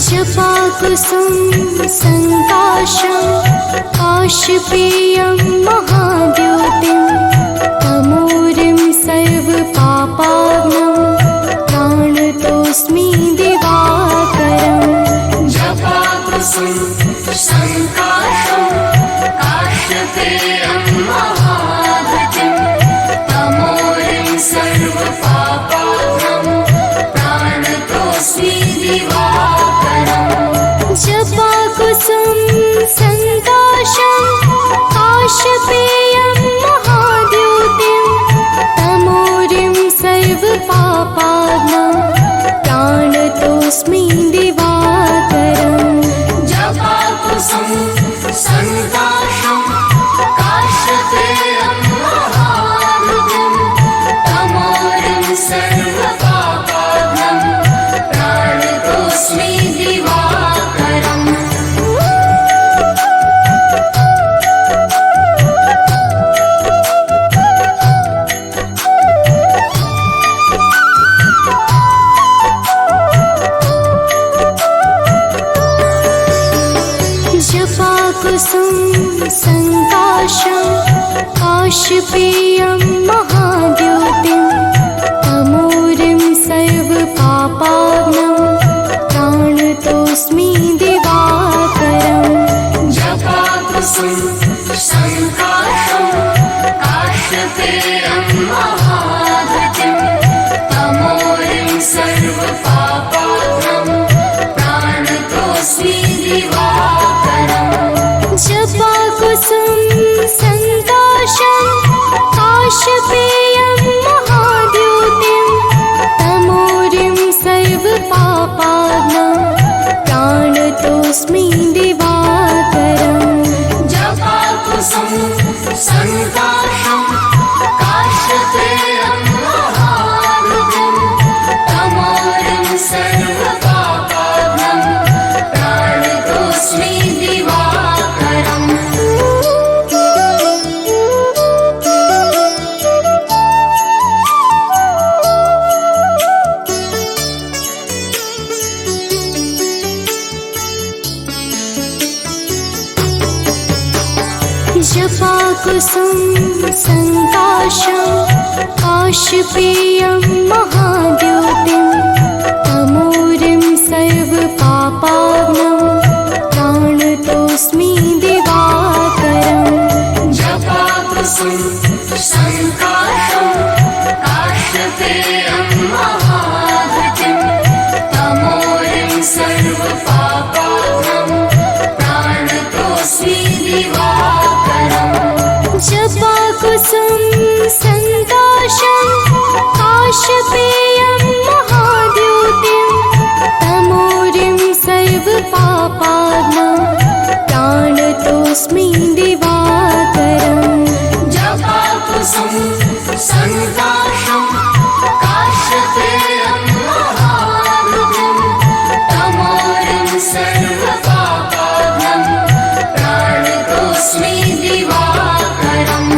जपाकुसुम संकाशं काशपेयं महाद्योतिं तमोरिं सर्वपापाग्नं प्राणतोऽस्मि दिवाकरम्। जपाकुसुम संकाशं काशपेयं महाद्योतिं तमोरिं सर्वपापाग्नं प्राणतोऽस्मि दिवाकरम्। जपाकुसुम संकाशं काशपेयं महाद्योतिं तमोरिं सर्वपापाग्नं प्राणतोऽस्मि दिवाकरम्। जपाकुसुम संकाशं काशपेयं महाद्योतिं तमोरिं सर्वपापाग्नं प्राणतोऽस्मि दिवाकरम्। जपाकुसुम संकाशं काशपेयं महाद्योतिं तमोरिं सर्वपापाग्नं प्राणतोऽस्मि दिवाकरम्। जपाकुसुम संकाशं काशपेयं महाद्योतिं तमोरिं सर्वपापाग्नं प्राणतोऽस्मि दिवाकरम्। जपाकुसुम संकाशं काशपेयं महाद्योतिं तमोरिं सर्वपापाग्नं प्राणतोऽस्मि दिवाकरम्। जपाकुसुम संकाशं काशपेयं महाद्योतिं तमोरिं सर्वपापाग्नं प्राणतोऽस्मि दिवाकरम्। जपाकुसुम संकाशं काशपेयं महाद्योतिं तमोरिं सर्वपापाग्नं प्राणतोऽस्मि दिवाकरम्। जपाकुसुम संकाशं काशपेयं महाद्योतिं तमोरिं सर्वपापाग्नं प्राणतोऽस्मि दिवाकरम्। जपाकुसुम संकाशं काशपेयं महाद्योतिं तमोरिं सर्वपापाग्नं प्राणतोऽस्मि दिवाकरम्। जपाकुसुम संकाशं काशपेयं महाद्योतिं तमोरिं सर्वपापाग्नं प्राणतोऽस्मि दिवाकरम्।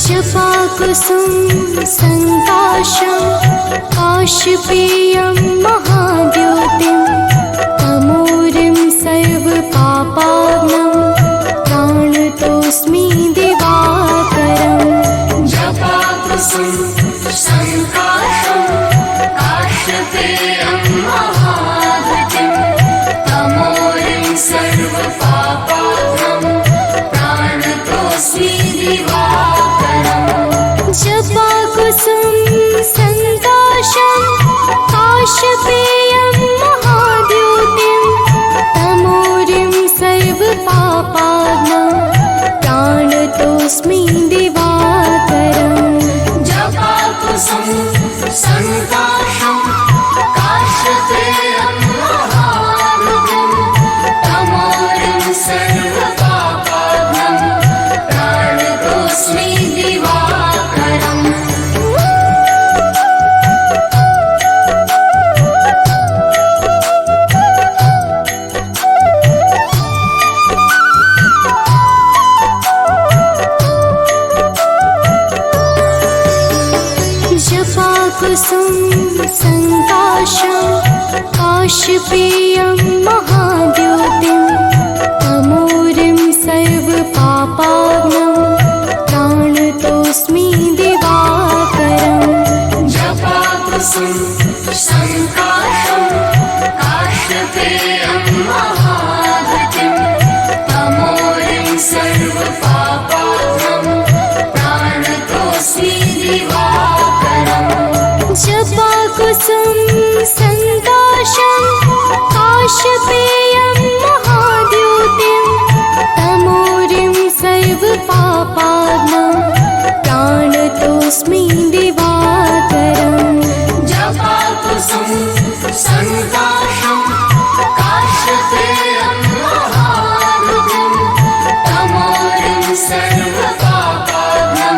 जपाकुसुम संकाशं काशपेयं महाद्योतिं तमोरिं सर्वपापाग्नं प्राणतोऽस्मि दिवाकरम्। जपाकुसुम संकाशं काशपेयं महाद्योतिं तमोरिं सर्वपापाग्नं प्राणतोऽस्मि दिवाकरम्। जपाकुसुम संकाशं काशपेयं महाद्योतिं तमोरिं सर्वपापाग्नं प्राणतोऽस्मि दिवाकरम्। जपाकुसुम संकाशं काशपेयं महाद्योतिं तमोरिं सर्वपापाग्नं प्राणतोऽस्मि दिवाकरम्। काश्यपेयं महाद्योतिं तमोरिं सर्वपापाग्नं प्राणतोऽस्मि दिवाकरम् जपाकुसुम संकाशं काश्यपेयं महाद्युतिं तमोरिं सर्वपापाग्नं प्राणतोऽस्मि दिवाकरम् जपाकुसुम संकाशं काश्यपेयं महाद्योतिं तमोरिं सर्वपापाग्नं प्राणतोऽस्मि दिवाकरम् जपाकुसुम संकाशं काश्यपेयं महाद्युतिं तमोरिं सर्वपापाग्नं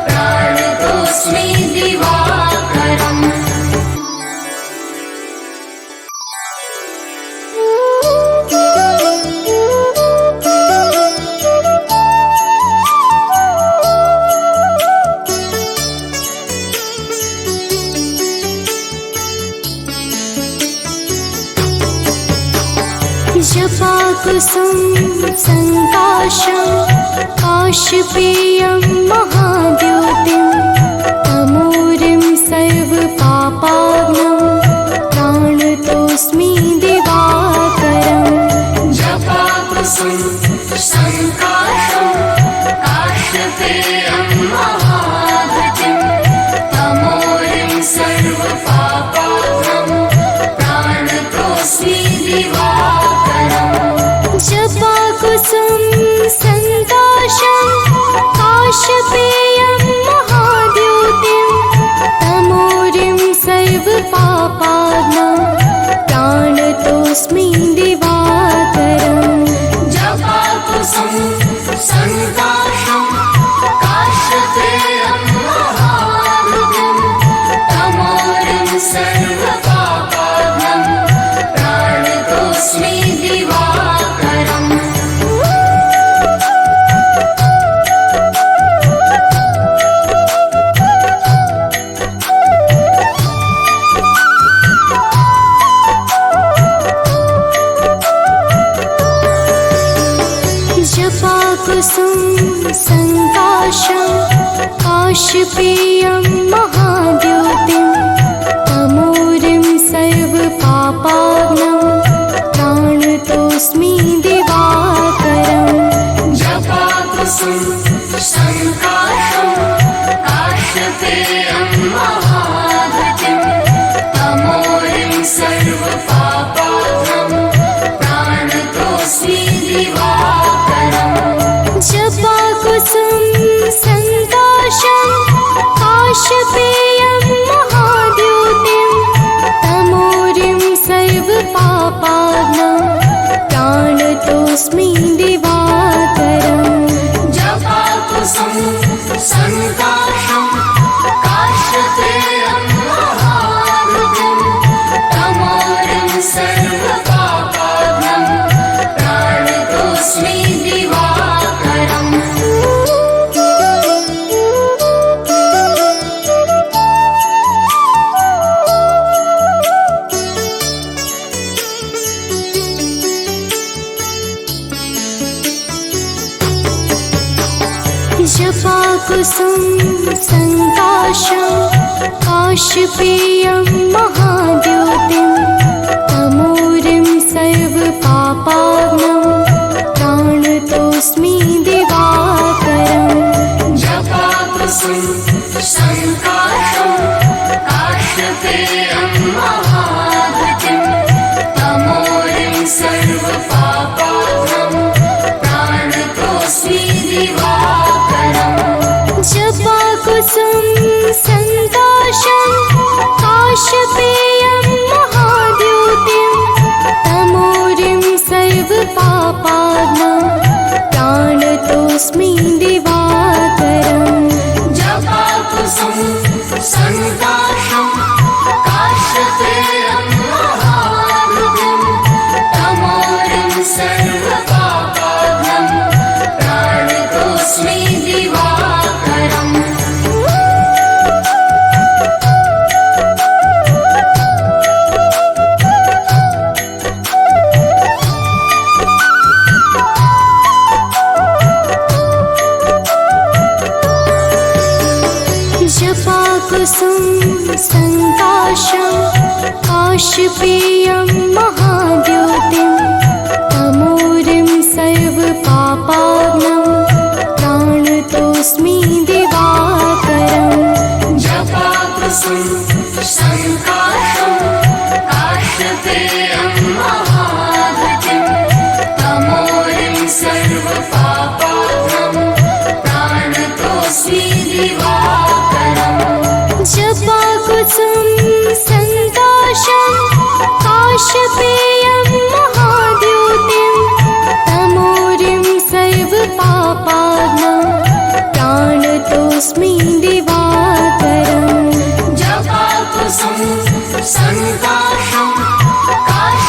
प्राणतोऽस्मि दिवाकरम् जपाकुसुम संकाशं काश्यपेयं महाद्योतिं तमोरिं सर्वपापाग्नं प्राणतोऽस्मि दिवाकरम् जपाकुसुम संकाशं काश्यपेयं महाद्युतिं तमोरिं सर्वपापाग्नं प्राणतोऽस्मि दिवाकरम् जपाकुसुम संकाशं काश्यपेयं महाद्योतिं तमोरिं सर्वपापाग्नं प्राणतोऽस्मि दिवाकरम् जपाकुसुम संकाशं काश्यपेयं महाद्युतिं तमोरिं सर्वपापाग्नं प्राणतोऽस्मि दिवाकरम् जपाकुसुम संकाशं काश्यपेयं महाद्योतिं तमोरिं सर्वपापाग्नं प्राणतोऽस्मि दिवाकरम् जपाकुसुम संकाशं काश्यपेयं महाद्युतिं तमोरिं सर्वपापाग्नं प्राणतोऽस्मि दिवाकरम् जपाकुसुम संकाशं काश्यपेयं महाद्योतिं तमोरिं सर्वपापाग्नं प्राणतोऽस्मि दिवाकरम् जपाकुसुम संकाशं काश्यपेयं महाद्युतिं तमोरिं सर्वपापाग्नं प्राणतोऽस्मि दिवाकरम् जपाकुसुम संकाशं काश्यपेयं महाद्योतिं तमोरिं सर्वपापाग्नं प्राणतोऽस्मि दिवाकरम् जपाकुसुम संकाशं काश्यपेयं महाद्युतिं तमोरिं सर्वपापाग्नं प्राणतोऽस्मि दिवाकरम् जपाकुसुम संकाशं काश्यपेयं महाद्योतिं तमोरिं सर्वपापाग्नं प्राणतोऽस्मि दिवाकरम् जपाकुसुम संकाशं काश्यपेयं महाद्युतिं तमोरिं सर्वपापाग्नं प्राणतोऽस्मि दिवाकरम् काशपेयं महाद्योतिं तमोरिं सर्वपापाग्नं प्राणतोऽस्मि दिवाकरम् जपाकुसुम संकाशं काशपेयं महाद्युतिं तमोरिं सर्वपापाग्नं प्राणतोऽस्मि दिवाकरम् जपाकुसुम संकाशं काशपेयं महाद्योतिं तमोरिं सर्वपापाग्नं प्राणतोऽस्मि दिवाकरम् जपाकुसुम संकाशं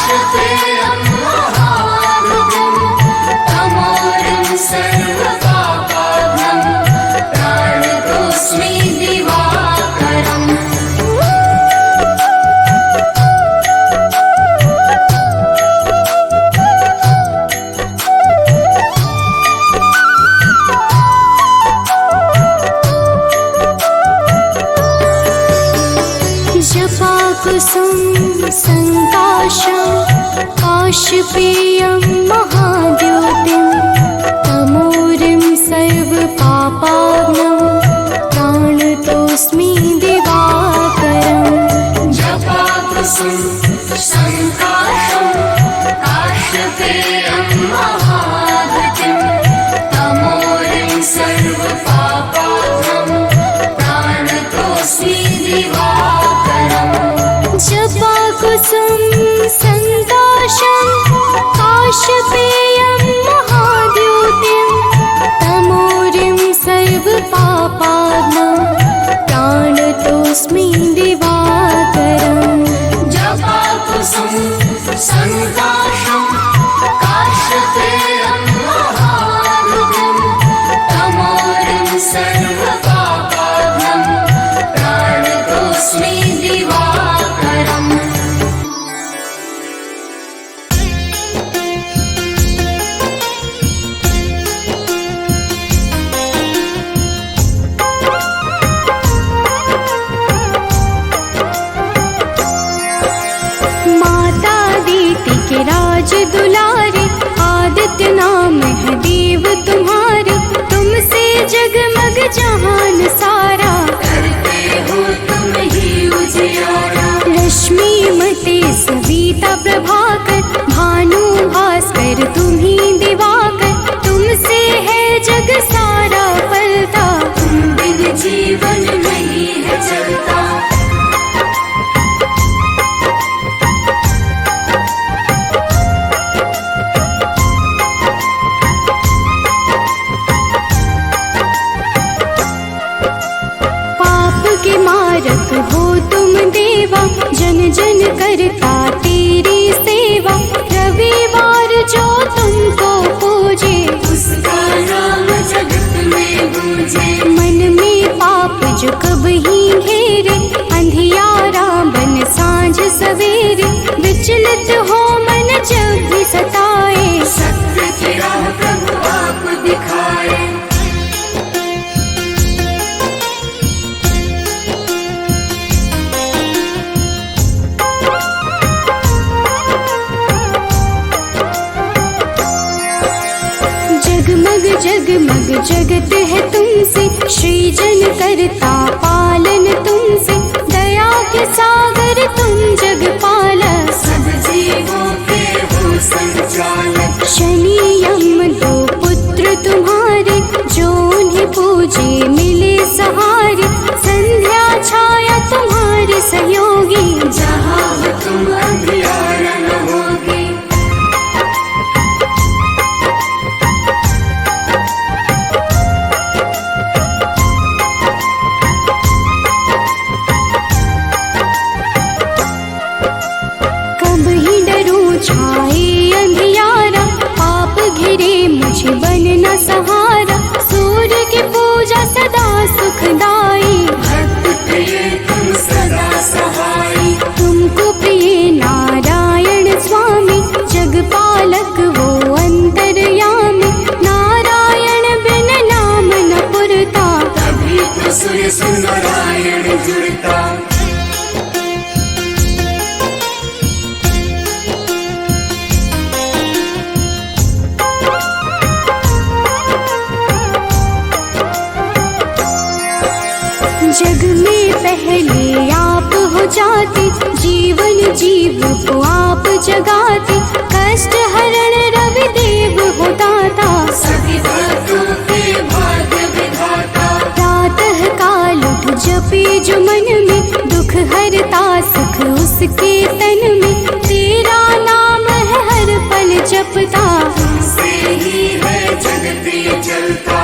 काशपेयं महाद्युतिं तमोरिं सर्वपापाग्नं प्राणतोऽस्मि दिवाकरम् जपाकुसुम संकाशं काशपेयं महाद्योतिं तमोरिं सर्वपापाग्नं प्राणतोऽस्मि दिवाकरम् जपाकुसुम संकाशं काशपेयं महाद्युतिं तमोरिं सर्वपापाग्नं प्राणतोऽस्मि दिवाकरम् जपाकुसुम संकाशं काशपेयं महाद्योतिं तमोरिं सर्वपापाग्नं प्राणतोऽस्मि दिवाकरम् जपाकुसुम संकाशं काशपेयं महाद्युतिं तमोरिं सर्वपापाग्नं प्राणतोऽस्मि दिवाकरम् माता दीति के राज दुलारे आदित्य नाम है देव तुम्हारे तुमसे जगमग जहान सारा करते हो तुम ही उजियारा रश्मि मते सविता प्रभाकर भानु भास्कर तुम्ही दिवाकर तुमसे है जग सारा पलता तुम बिन जीवन नहीं है चलता पाप के मारक हो तुम देवा जन जन करता तेरी सेवा रविवार जो तुमको पूजे उसका नाम जगत में गूंजे मन में पाप जो कब ही घेरे अंधियारा बन सांझ सवेरे विचलित हो मन जब भी सताए सत्य की राह प्रभु आप दिखाए जगमग जगमग जगत है तुमसे सृजन करता पालन तुमसे दया के सागर तुम जग पालक सब जीवों के हो संचालक शनि यम दो पुत्र तुम्हारे जो उन्हें पूजे मिले सहारे संध्या छाया तुम्हारे सहयोगी जहाँ हो तुम अंधियारा न होगी कब ही डरूं छाए अंधियारा पाप घिरे मुझे बनना सहारा सूर्य की पूजा सदा सुखदाई भक्त प्रिय तुम सदा सहाय तुमको प्रिय नारायण स्वामी जगपालक वो अंतर्यामी नारायण बिन नाम न पुरता तभी तो सूर्य से नारायण जुड़ता सुहाते, जीवन जीव को आप जगाते, कष्ट हरण रवि देव हो दाता, सभी भक्तों के भाग्य विधाता। प्रातः काल उठ जपे जो मन में, दुख हरता सुख उसके तन में, तेरा नाम है हर पल जपता, तुमसे ही है जगत ये चलता।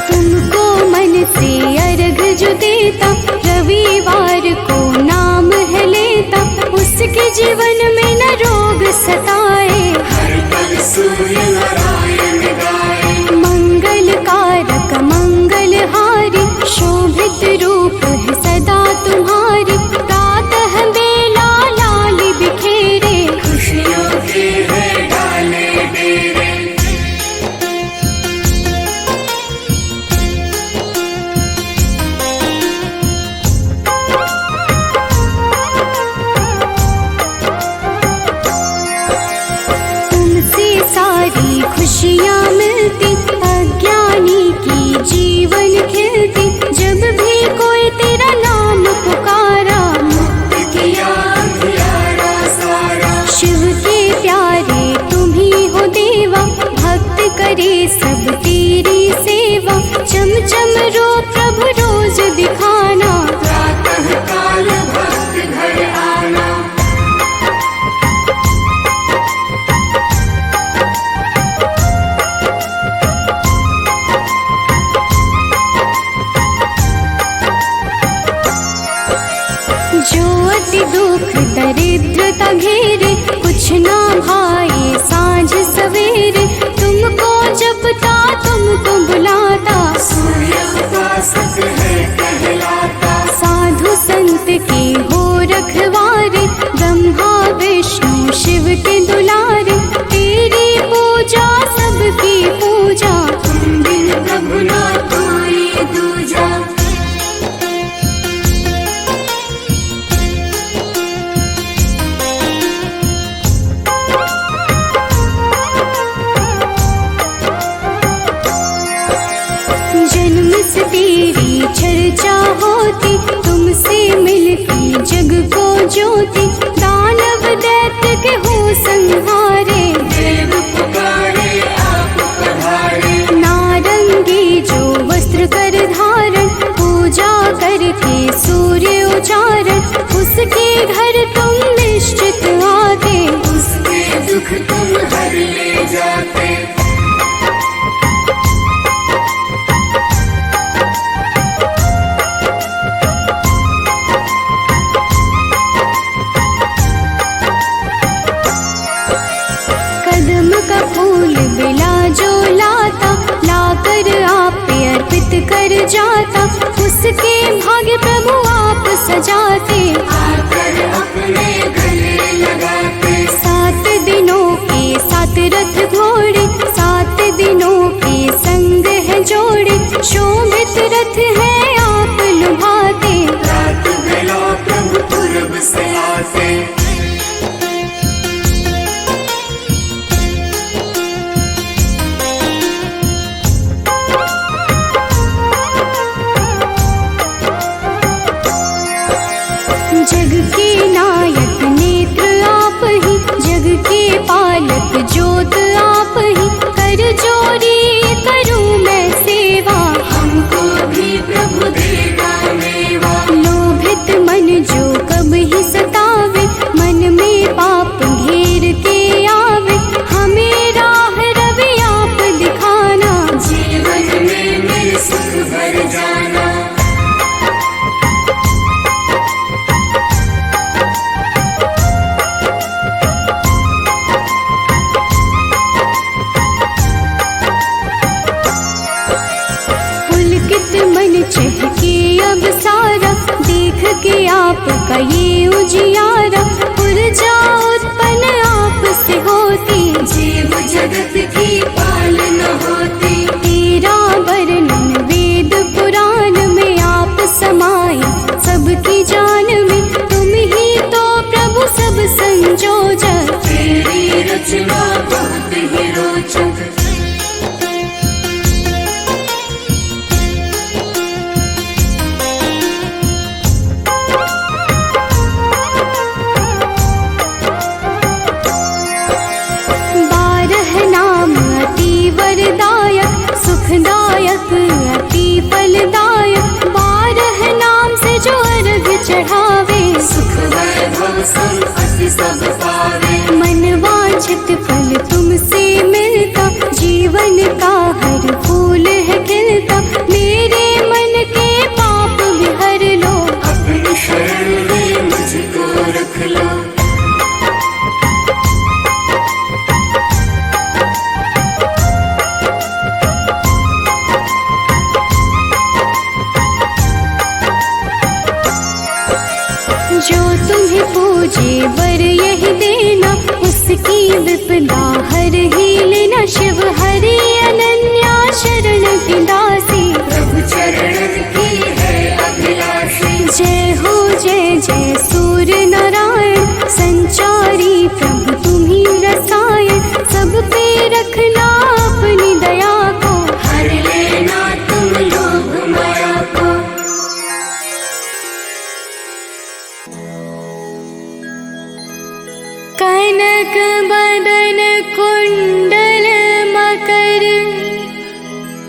तुमको मन से अर्घ जो देता, रविवार को नाम है लेता, उसके जीवन में न रोग सताए, हर पल सूर्य नारायण गाए। मंगल कारक मंगलहारी, शोभित रूप है सदा तुम्हारी, प्रातः बेला लाल बिखेरे, खुशियों के है डाले डेरे। तुमसे सारी खुशियाँ मिलती, अज्ञानी की जीवन खिलती, जब भी कोई तेरा नाम पुकारा, किया अंधियारा सारा। शिव के प्यारे तुम ही हो देवा, भक्त करे सब तेरी सेवा, चम चम रो प्रभु रोज दिखाना, प्रातः काल भक्त घर आना। जो अति दुख दरिद्रता घेरे, कुछ ना भाए सांझ सवेरे, तुमको जपता तुमको बुलाता, सूर्य उपासक है कहलाता। साधु संत के हो रखवारे, ब्रह्मा विष्णु शिव के दुलारे, तेरी पूजा सबकी पूजा, तुम बिन प्रभु ना कोई दूजा। जन्म से तेरी चर्चा होती, तुमसे मिलती जग को ज्योति, दानव दैत्य के हो संहारे, देव पुकारे आप पधारे। नारंगी जो वस्त्र कर धारण, पूजा करके सूर्य उचारण, उसके घर तुम निश्चित आते, उसके दुख तुम हर ले जाते। कदम का फूल बिला जो लाता, लाकर आप पे अर्पित कर जाता, उसके भाग्य प्रभु आप सजाते, आकर अपने गले लगाते। 7 दिनों के 7 रथ घोड़े, 7 दिनों के संग है जोड़े, शोभित रथ है आप लुभाते, रात बेला प्रभु पूरब से आते। जग के नायक नेत्र आप ही, जग के पालक ज्योत आप ही, कर जोरी करूं मैं सेवा, हमको भी प्रभु देगा मेवा। लोभित मन जो कब ही सतावे, मन में पाप घेर के आवे, हमें राह रवि आप दिखाना, जीवन में मेरे सुख भर जाना। पुलकित मन चहके अब सारा, देख के आपका ये उजियारा, ऊर्जा उत्पन्न आप से होती, जीव जगत की पालना होती। तेरा वर्णन वेद पुराण में आप समाये, सबकी जान में तुम ही तो प्रभु सब संजो सब पावे। मन वांछित फल तुमसे मिलता, जीवन का हर फूल है खिलता। मेरे मन के पाप भी हर लो, अपनी शरण में मुझको रख लो। जो तुम्हें पूजे वर यही देना, उसकी विपदा हर ही लेना। शिव हरि अनन्या शरण की दासी, प्रभु चरण की है अभिलाषी। जय हो जय जय सूर्य नारायण, संचारी प्रभु तुम्ही रसायन। सब पे रखना अपनी दया को, हर लेना तुम लोभ माया को। कनक बदन कुंडल मकर,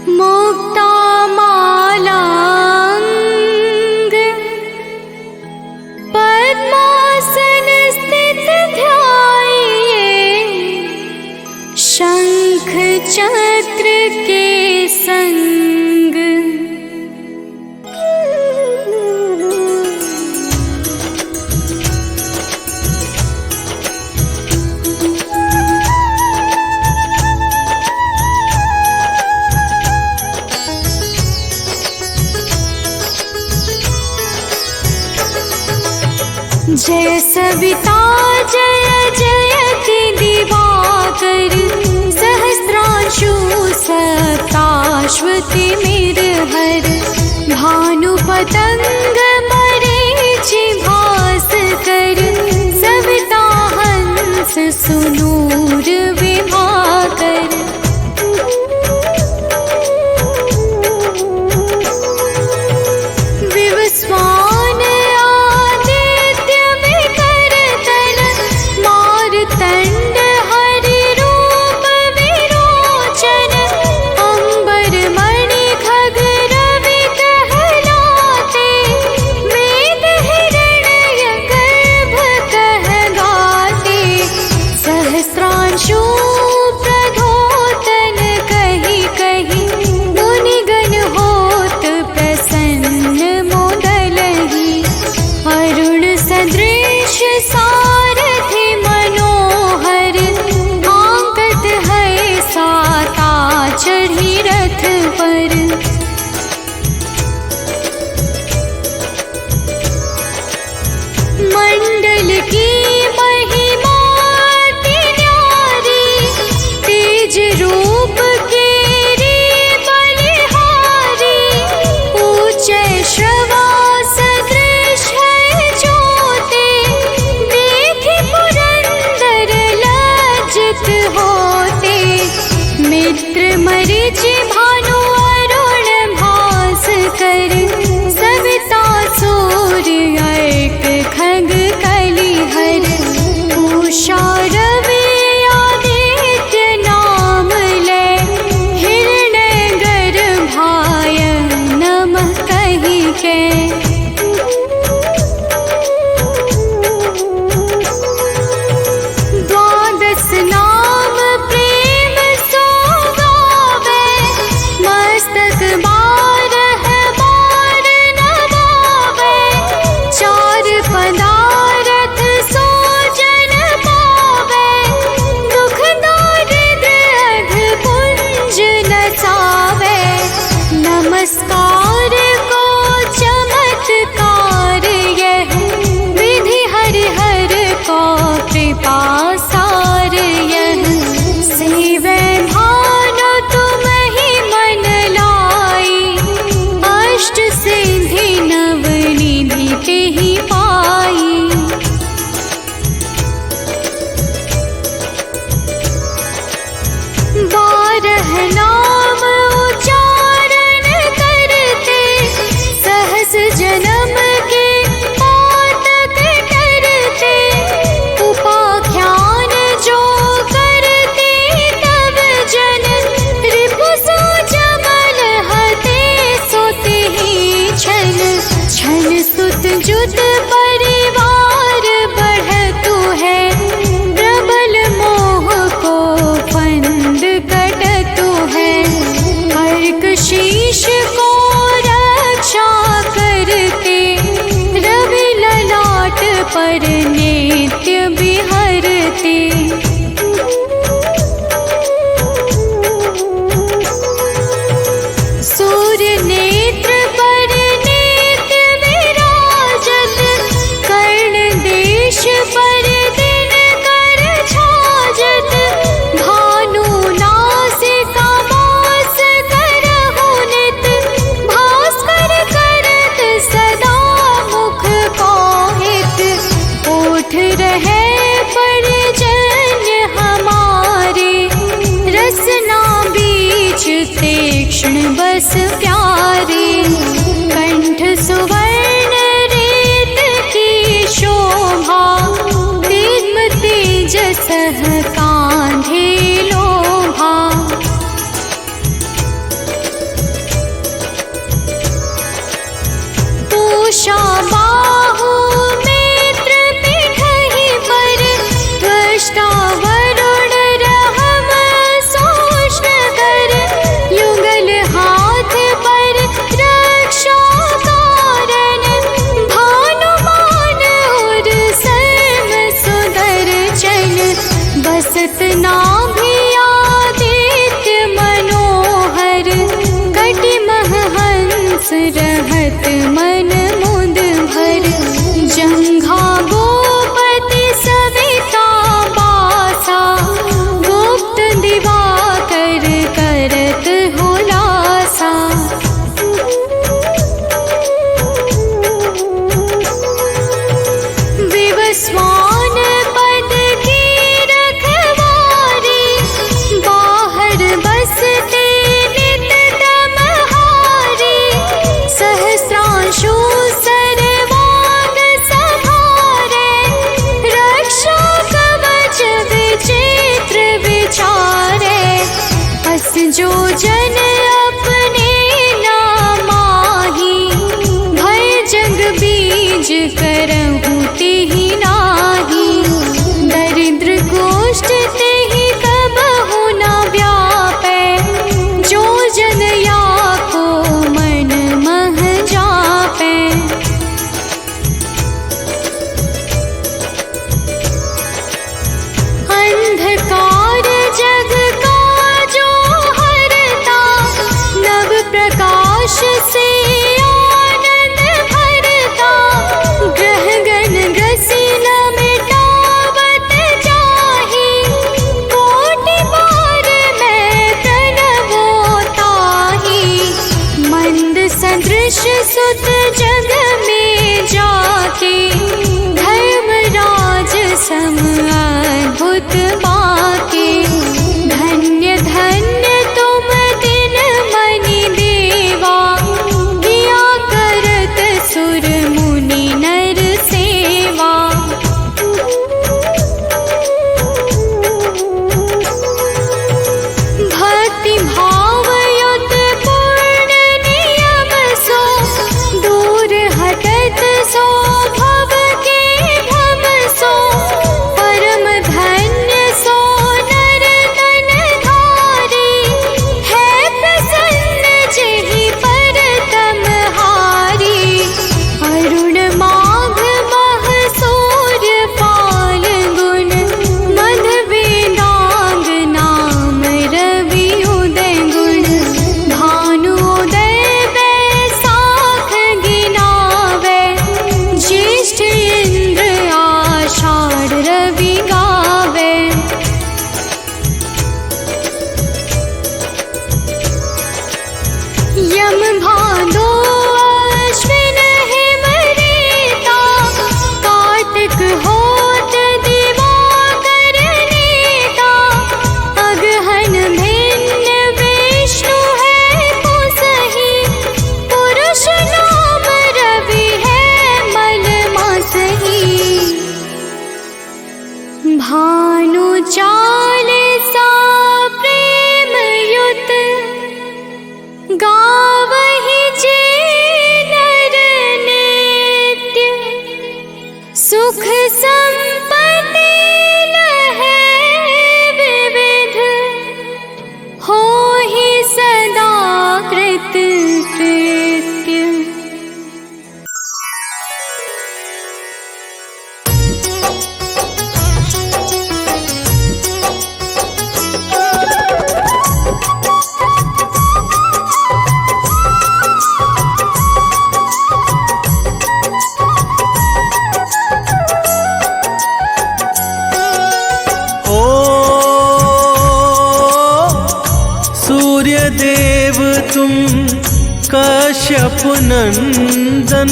मुक्ता माला अंग। पद्मासन स्थित ध्याये, शंख चक्र के संग। जय सविता जय जयति दिवाकर, सहस्रांशु सप्ताश्वति निर्हर। भानु पतंग मरीचि भास्कर, सविता हंस सुनूर विभाकर। विवस्वान आदित्य विकर्तन, मारतंड हरि रूप विरोचन। अंबर मणि खग रवि कहलाते, वेद हिरण्य गर्भ कह गाते। सहस्रांशु प्रधोतन कही कही, मुनिगण होत प्रसन्न मोदलहि। अरुण सदृश सारथि मनोहर, आंकत है साता चढ़ी रथ पर। मंडल की महिमा अति न्यारी, तेज रूप केरी बलिहारी। ऊंचे श्रवा सदृश है ज्योति, देखि पुरंदर लज्जित होते। मित्र मरीचि भानु अरुण भास्कर, सविता सूर्य एक खग कलिहर। उषा रवि आदित्य नाम ले, हिरण्य गर्भाय नमः कहि के। द्वादश नाम प्रेम सो गावे, मस्तक बारह बार बस प्यारे। कंठ सुवर्ण रेत की शोभा, दिव्य तेजस कांधे लोभा। पूषा बाहु नेत्र पिठहि पर, त्वष्टा वरुण रहम सोष्ण कर। युगल हाथ पर रक्षा कारण, भानुमान और सर्व सुदर्शन। बसत नाभि आदित्य मनोहर, कटिमह हंस रहत मन मुद भर। जंघा गोपति सविता बासा, गुप्त दिवाकर करत हुलासा। विवस्वान पद की रखवारी, बाहर बसते नित तमहारी। सहस्रांशु सर्वांग संहारे, रक्षा कवच विचित्र विचारे। अस जो जन अपने नामाही, भय जग बीज करहु तेहि नाही। दरिद्र गोष्ठ तेहि कबहु न व्यापै, जो जन या को मन मह जापै। अंधकार जग का जो हरता, नव प्रकाश से आनंद भरता। ग्रह गण ग्रसी न मिटावत जाहि, कोटि बार मैं प्रणवो ताहि। मंद सदृश सुत जग में जाके, धर्मराज सम अद्भुत बाके। धन्य धन्य तुम दिन मनि देवा, किया करत सुर मुनि नर सेवा। भक्ति भाव युत पूर्ण नियम सो, दूर हटत सो भव के भव सो। परम धन्य सो नर तन धारी, है प्रसन्न जेहि पर तमहारी। अरुण माघ मह सूर्य फाल्गुन, मध वेदांग नाम रवि उदय गुण। भानुदय बैसाख गिनावे, ज्येष्ठ इंद्र आषाढ़ रवि गावे। यम भादो अश्विन हिम रेता, कार्तिक होत दिवाकर नेता। अगहन भिन्न विष्णु है कुसहि, पुरुष नाम रवि है मल मासहि। भानु चालीसा प्रेम युत, गावहि जे नर नित्य। सुख संपत्ति लहै विविध, होहि सदा कृत कृत्य। देव तुम कश्यप नंदन,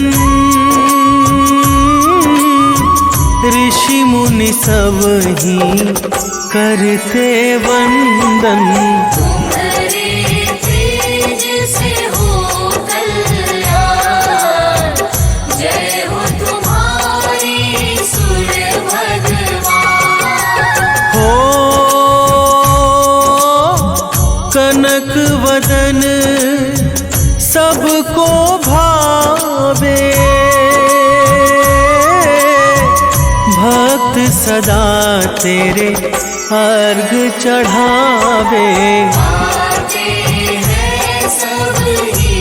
ऋषि मुनि सब ही करते वंदन। तुम्हारे तेज से पुलक वदन सबको भावे, भक्त सदा तेरे अर्घ चढ़ावे। आते हैं सब ही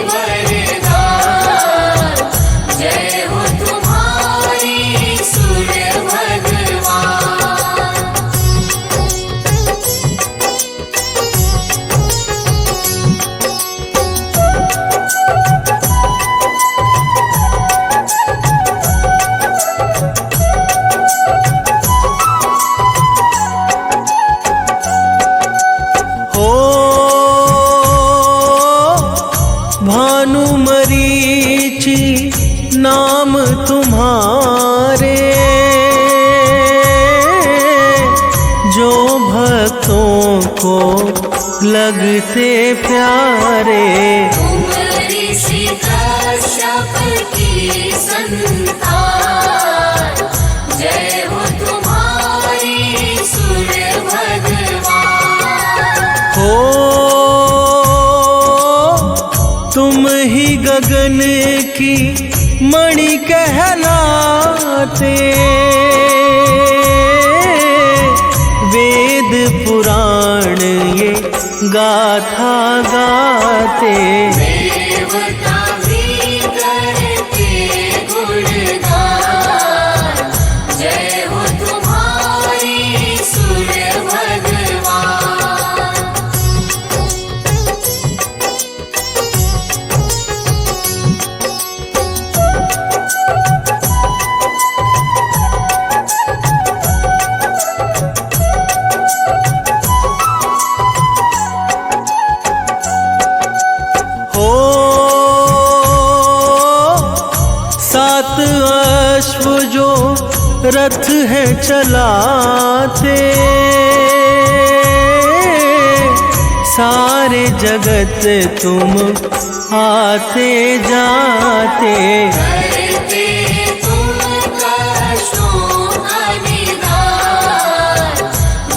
वरदान, जय हो तुम्हारी सूर्य भगवान। भानुमरीचि नाम तुम्हारे, जो भक्तों को लगते प्यारे। तुम ऋषि कश्यप की संतान, जय हो तुम्हारी सूर्य भगवान। हो तुम ही गगन की मणि कहलाते, वेद पुराण ये गाथा गाते। देवता भी करते गुणगान, जय हो तुम्हारी सूर्य भगवान। सात अश्व जो रथ है चलाते, सारे जगत तुम आते जाते। करते तुम कष्टों का निदान,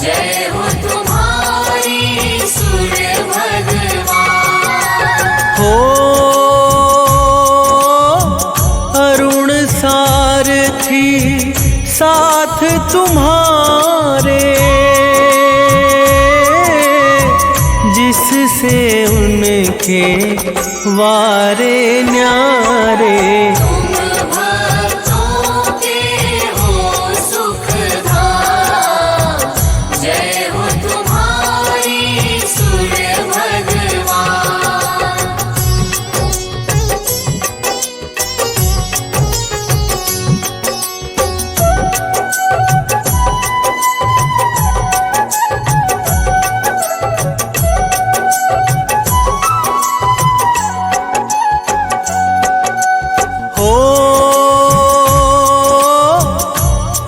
जय हो तुम्हारी सूर्य भगवान। हो अरुण सारथी साथ तुम्हारे, जिससे उनके वारे न्यारे। तुम भक्तों के हो सुखधाम, जय हो तुम्हारी सूर्य भगवान।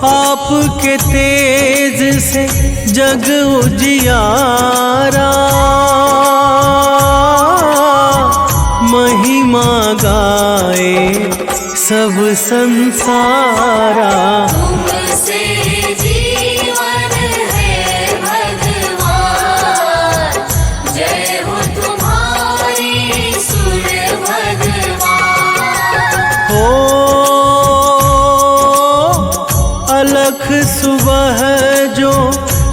आपके तेज से जग उजियारा, महिमा गाए सब संसारा। तुमसे जीवन है भगवान, जय हो तुम्हारी सूर्य भगवान। हो अलख सुबह जो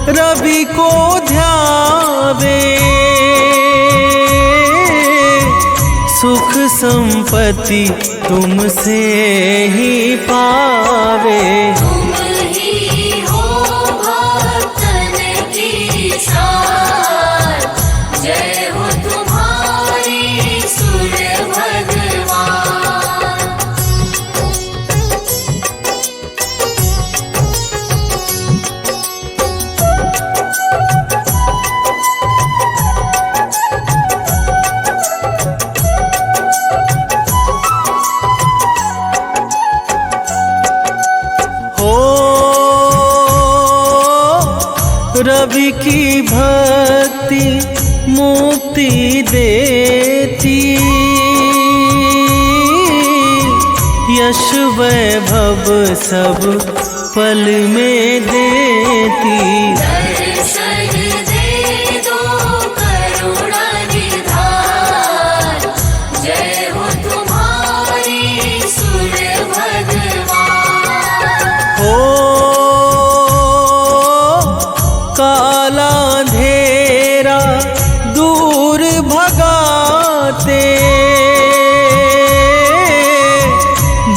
रवि को ध्यावे, सुख संपत्ति तुमसे ही पावे। तुम ही हो भक्तन की शान, जय हो तुम्हारी सूर्य भगवान। रवि की भक्ति मुक्ति देती, यश वैभव सब पल में देती। दर्शन दे दो करुणा अंधेरा दूर भगाते,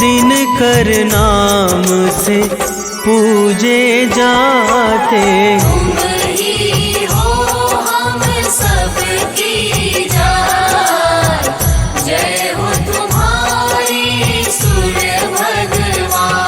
दिनकर नाम से पूजे जाते। तुम ही हो हम सबकी जान, जय हो तुम्हारी सूर्य भगवान।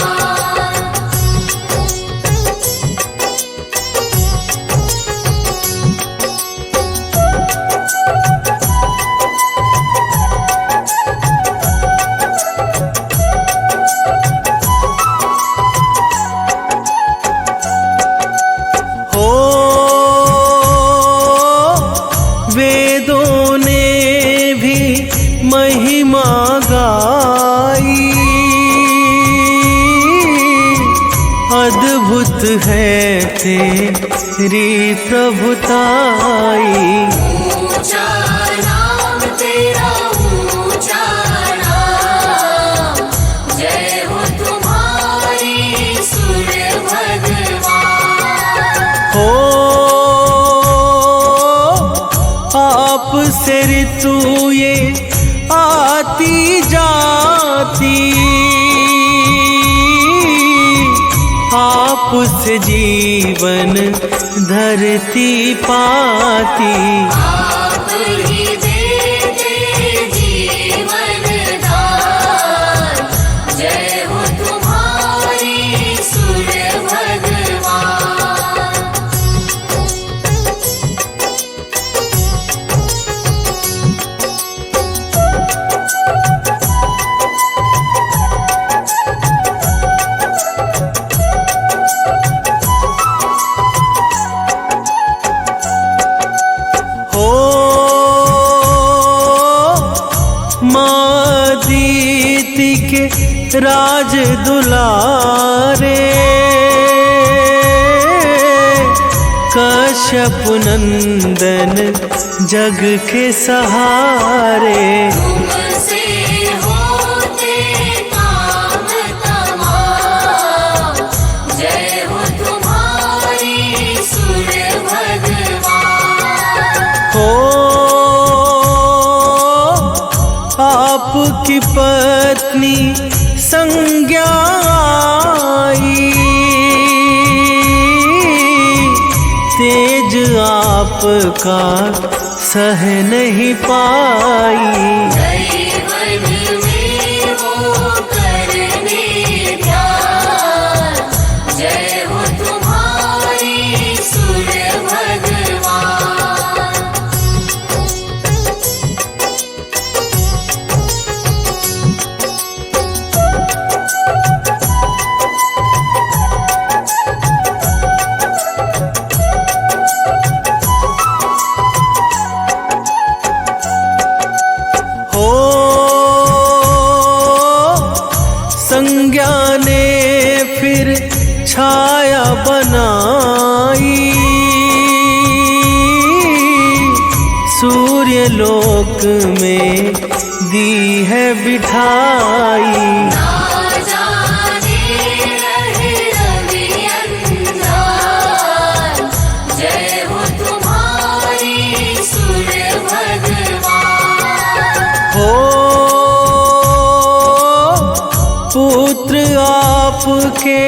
वेदों ने भी महिमा गाई, अद्भुत है तेरी प्रभुताई। ऊंचा नाम तेरा ऊंचा नाम, जय हो तुम्हारी सूर्य भगवान। हो आप से ऋतु ये आती जाती, आप से जीवन धरती पाती। आप ही देते जीवन दान, जय हो तुम्हारी सूर्य भगवान। दीति के राज दुलारे, कश्यप नंदन जग के सहारे। तुमसे होते काम तमाम, जय हो तुम्हारी सूर्य भगवान। हो आपकी पत्नी संज्ञा आई, तेज आपका सह नहीं पाई। जीवन में वो करने ध्यान, जय हो तुम्हारी सूर्य भगवान। संज्ञा ने फिर छाया बनाई, सूर्य लोक में दी है बिठाई। ना जाने रहे रवि अंधार, जय हो तुम्हारी सूर्य भगवान। हो पुत्र आपके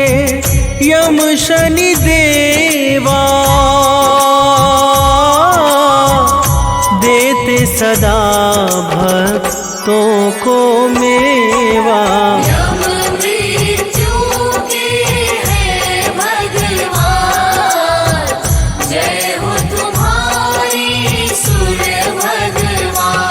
यम शनि देवा, देते सदा भक्तों को मेवा। यम मृत्यु के है भगवान, जय हो तुम्हारी सूर्य भगवान।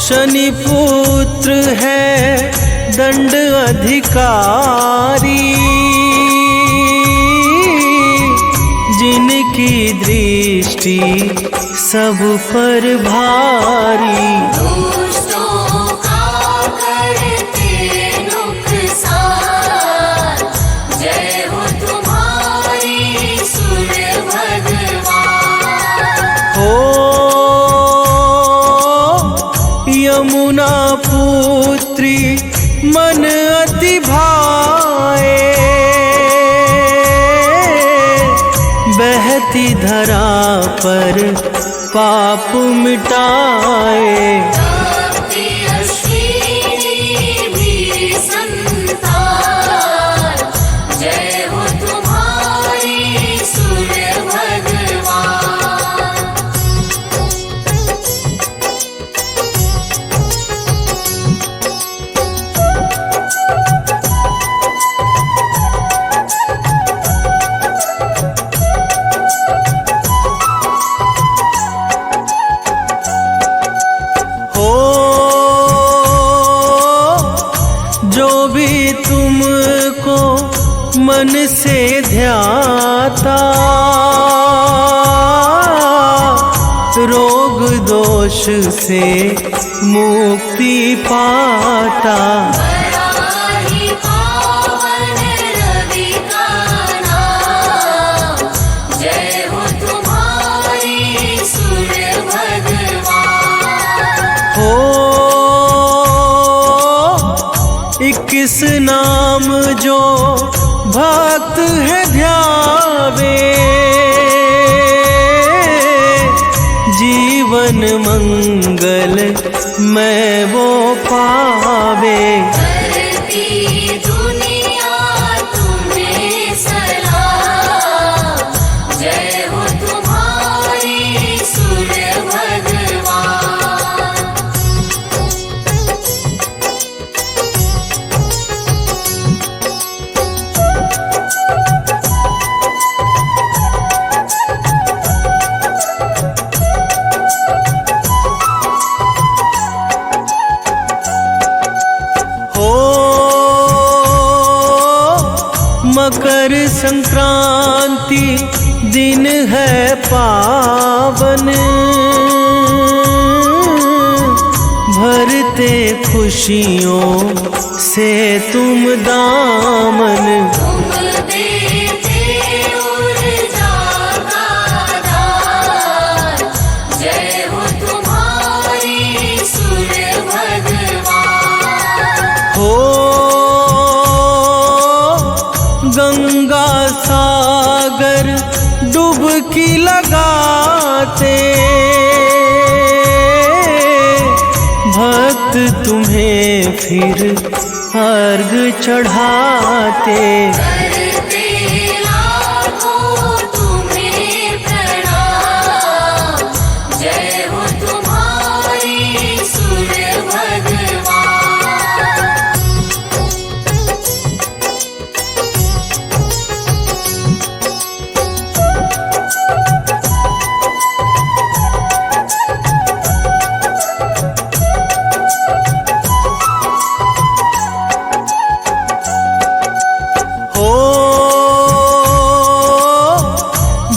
शनि पुत्र है दंड अधिकारी, जिनकी दृष्टि सब पर भारी। दुष्टों का करते नुकसान, धरती धरा पर पाप मिटाए। भक्ति अश्विनी भी संतान, जय हो तुम्हारी सूर्य भगवान। जो भी तुमको मन से ध्याता, रोग दोष से मुक्ति पाता। बड़ा ही पावन रवि का नाम, जय हो तुम्हारी सूर्य भगवान। हो 21 नाम जो भक्त है ध्यावे, जीवन मंगल मैं वो पावे। करती दुनिया तुम्हें सलाम, जय हो तुम्हारी सूर्य भगवान। मकर संक्रांति दिन है पावन, भरते खुशियों से तुम दामन। तुम देते ऊर्जा का दान, जय हो तुम्हारी सूर्य भगवान। हो गंगा सागर डुबकी लगाते, भक्त तुम्हें फिर अर्घ चढ़ाते। करते लाखों तुम्हें प्रणाम, जय हो तुम्हारी सूर्य भगवान।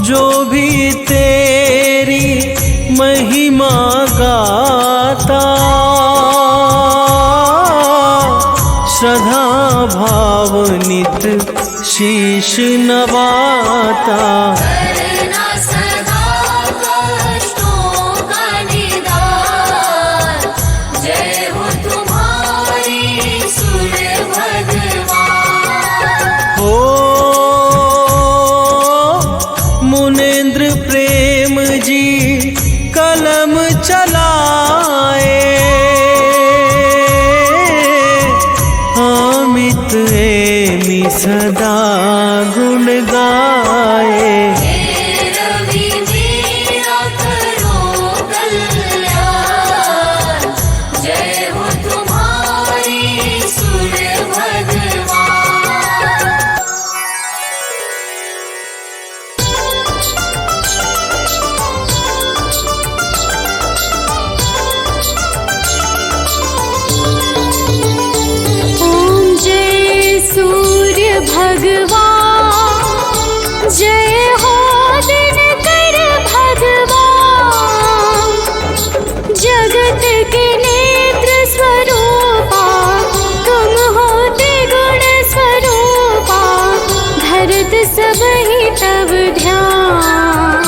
जो भी तेरी महिमा गाता, श्रद्धा भाव नित शीश नवाता। करना सदा कष्टों का निदान, जय हो तुम्हारी सूर्य भगवान। हो मुनेन्द्र प्रेम जी कलम चलाए, अमित एमी सदा गुण गाए। हे रवि मेरा करो कल्याण, जय हो तुम्हारी सूर्य भगवान। ओम जय सूर्य भगवान, जय हो दिनकर भगवान। जगत के नेत्र स्वरूपा तुम हो त्रिगुण स्वरूपा, धरत सब ही तब ध्यान।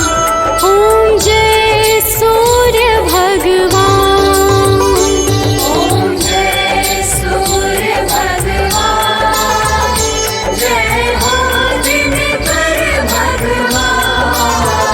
ओम जय सूर्य भगवान। ओम जय सूर्य भगवान, जय हो दिनकर भगवान।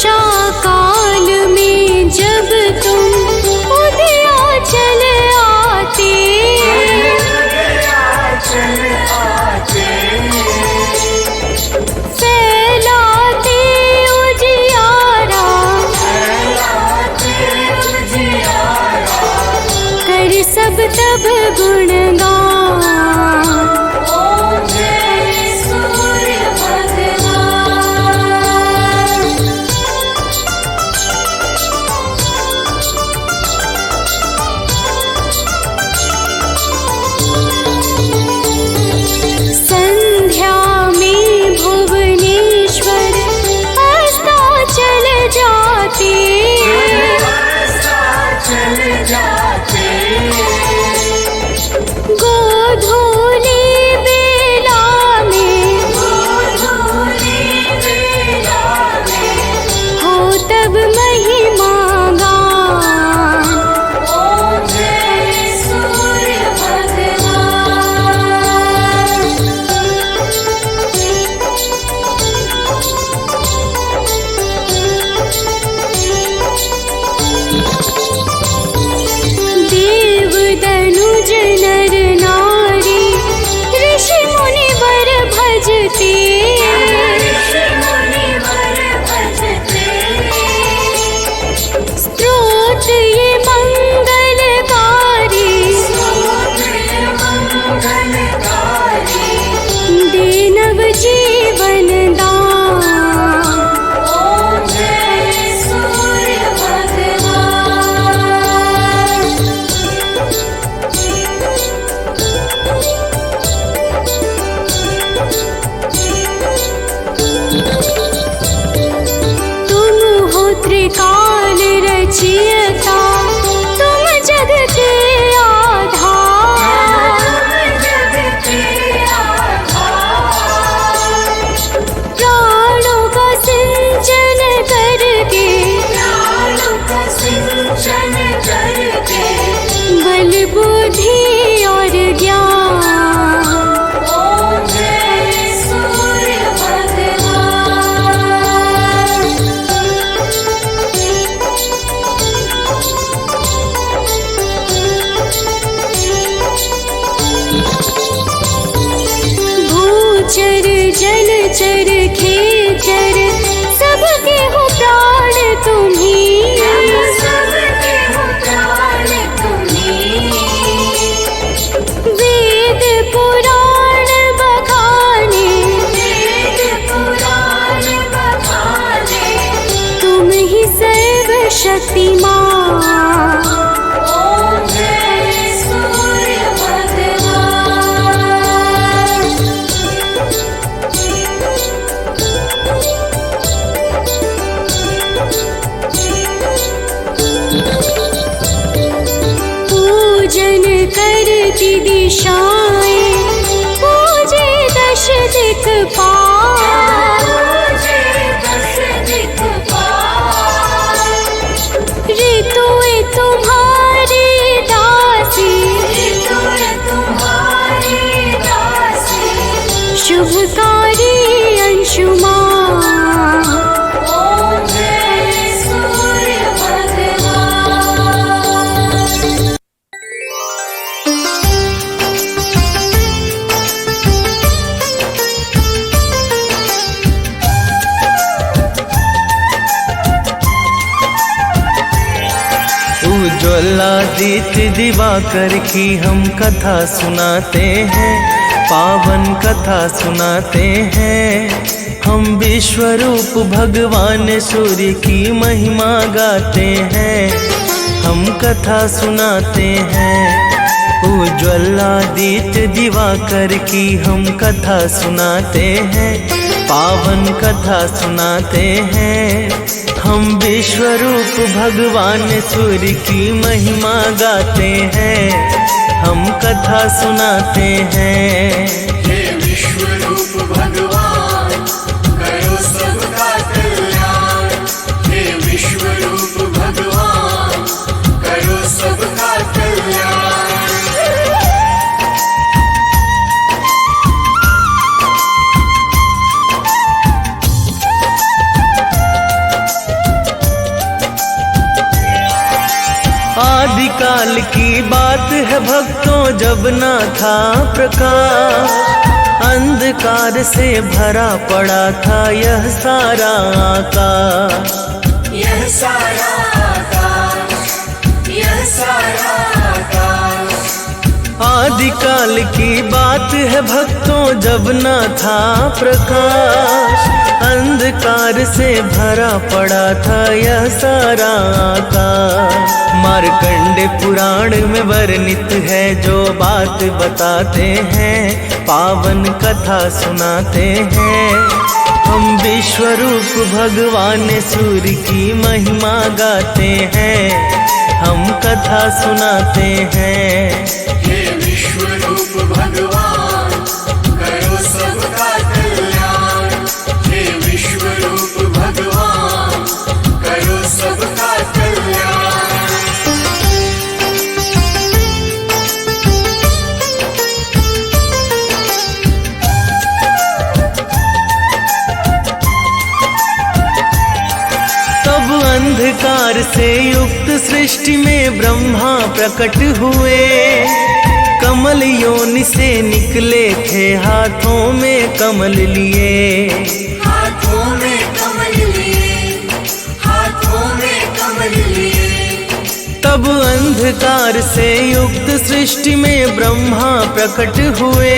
वर्षा काल में जब तुम उदयाचल आते, फैलाते उजियारा, कर सब तब गुणगान। संध्या में भुवनेश्वर अस्ताचल जाते, गोधूली बेला में हो तब महिमा गान। देव दनुज नर नारी ऋषि मुनि वर भजते, स्तोत्र ये मंगलकारी, दे नव जीवन दान। तुम हो त्रिकाल रचयिता, तुम जग के आधार, प्राणों का सिंचन करके, बल बुद्धि और ज्ञान। भूचर जलचर खेचर सबके हो प्राण तुम्ही, वेद पुराण बखाने, तुम ही सर्वशक्तिमान। पूजन करती दिशाएं, पूजे दश दिक्पाल, ऋतुएं तुम्हारी दासी, शुभकारी अंशुमान। उज्ज्वलादित्य दिवाकर की हम कथा सुनाते हैं, पावन कथा सुनाते हैं। हम विश्व रूप भगवान सूर्य की महिमा गाते हैं, हम कथा सुनाते हैं। उज्ज्वलादित्य दिवाकर की हम कथा सुनाते हैं, पावन कथा सुनाते हैं। हम विश्व रूप भगवान सूर्य की महिमा गाते हैं, हम कथा सुनाते हैं। हे विश्व रूप भगवान करो सबका कल्याण, हे विश्व रूप भगवान करो सबका कल्याण। आदिकाल की बात है भक्तों, जब ना था प्रकाश, अंधकार से भरा पड़ा था यह सारा आकाश। यह सारा आकाश, यह सारा आकाश। आदिकाल की बात है भक्तों, जब ना था प्रकाश, अंधकार से भरा पड़ा था यह सारा आकाश। मार्कंडे पुराण में वर्णित है जो बात बताते हैं, पावन कथा सुनाते हैं। हम विश्वरूप भगवान सूर्य की महिमा गाते हैं, हम कथा सुनाते हैं। हे विश्वरूप भगवान, करो सबका कल्याण। हे विश्वरूप भगवान, करो सबका कल्याण। तब अंधकार से युक्त सृष्टि में ब्रह्मा प्रकट हुए, कमल योनि से निकले थे हाथों में कमल लिए। हाथों में कमल लिए, हाथों में कमल लिए। तब अंधकार से युक्त सृष्टि में ब्रह्मा प्रकट हुए,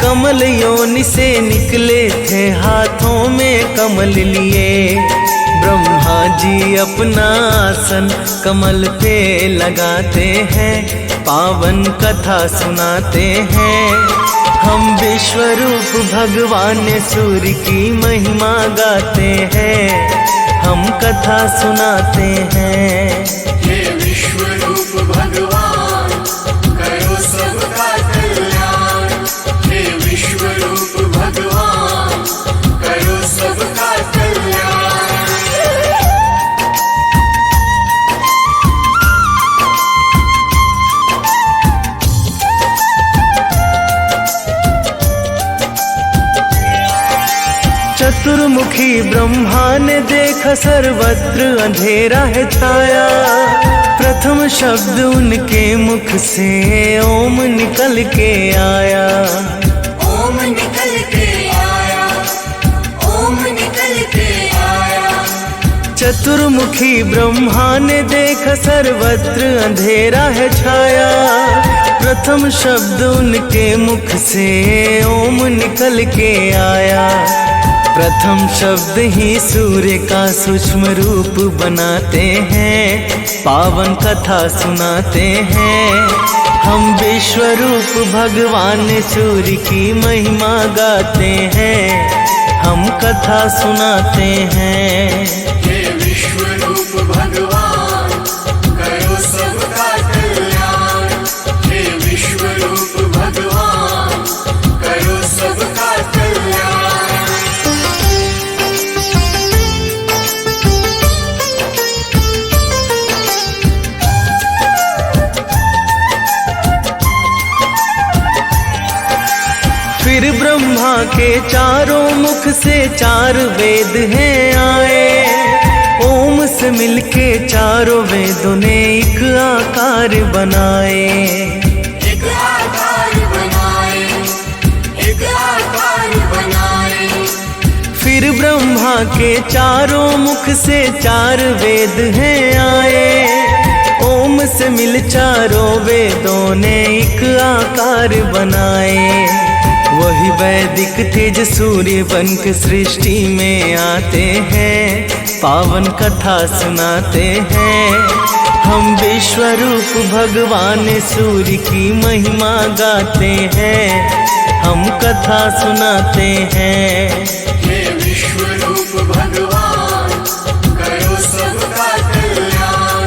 कमल योनि से निकले थे हाथों में कमल लिए। ब्रह्मा जी अपना आसन कमल पे लगाते हैं, पावन कथा सुनाते हैं। हम विश्वरूप भगवान सूर्य की महिमा गाते हैं, हम कथा सुनाते हैं। हे विश्वरूप भगवान, करो सबका कल्याण। हे विश्वरूप भगवान, करो सबका कल्याण। चतुर्मुखी ब्रह्मा ने देखा सर्वत्र अंधेरा है छाया, प्रथम शब्द उनके मुख से ओम निकल के आया। ओम निकल के आया, ओम निकल के आया। चतुर्मुखी ब्रह्मा ने देखा सर्वत्र अंधेरा है छाया, प्रथम शब्द उनके मुख से ओम निकल के आया। प्रथम शब्द ही सूर्य का सूक्ष्म रूप बनाते हैं, पावन कथा सुनाते हैं। हम विश्वरूप भगवान सूर्य की महिमा गाते हैं, हम कथा सुनाते हैं। हे विश्वरूप भगवान, करो सबका कल्याण। हे विश्वरूप भगवान, करो सबका कल्याण। फिर ब्रह्मा के चारों मुख से चार वेद हैं आए, ओम से मिलके चारों वेदों ने एक आकार बनाए। एक आकार बनाए, एक आकार बनाए। फिर ब्रह्मा के चारों मुख से चार वेद हैं आए, ओम से मिल चारों वेदों ने एक आकार बनाए। वही वैदिक तेज सूर्य बन के सृष्टि में आते हैं, पावन कथा सुनाते हैं। हम विश्वरूप भगवान सूर्य की महिमा गाते हैं, हम कथा सुनाते हैं। हे विश्वरूप भगवान, करो सबका कल्याण।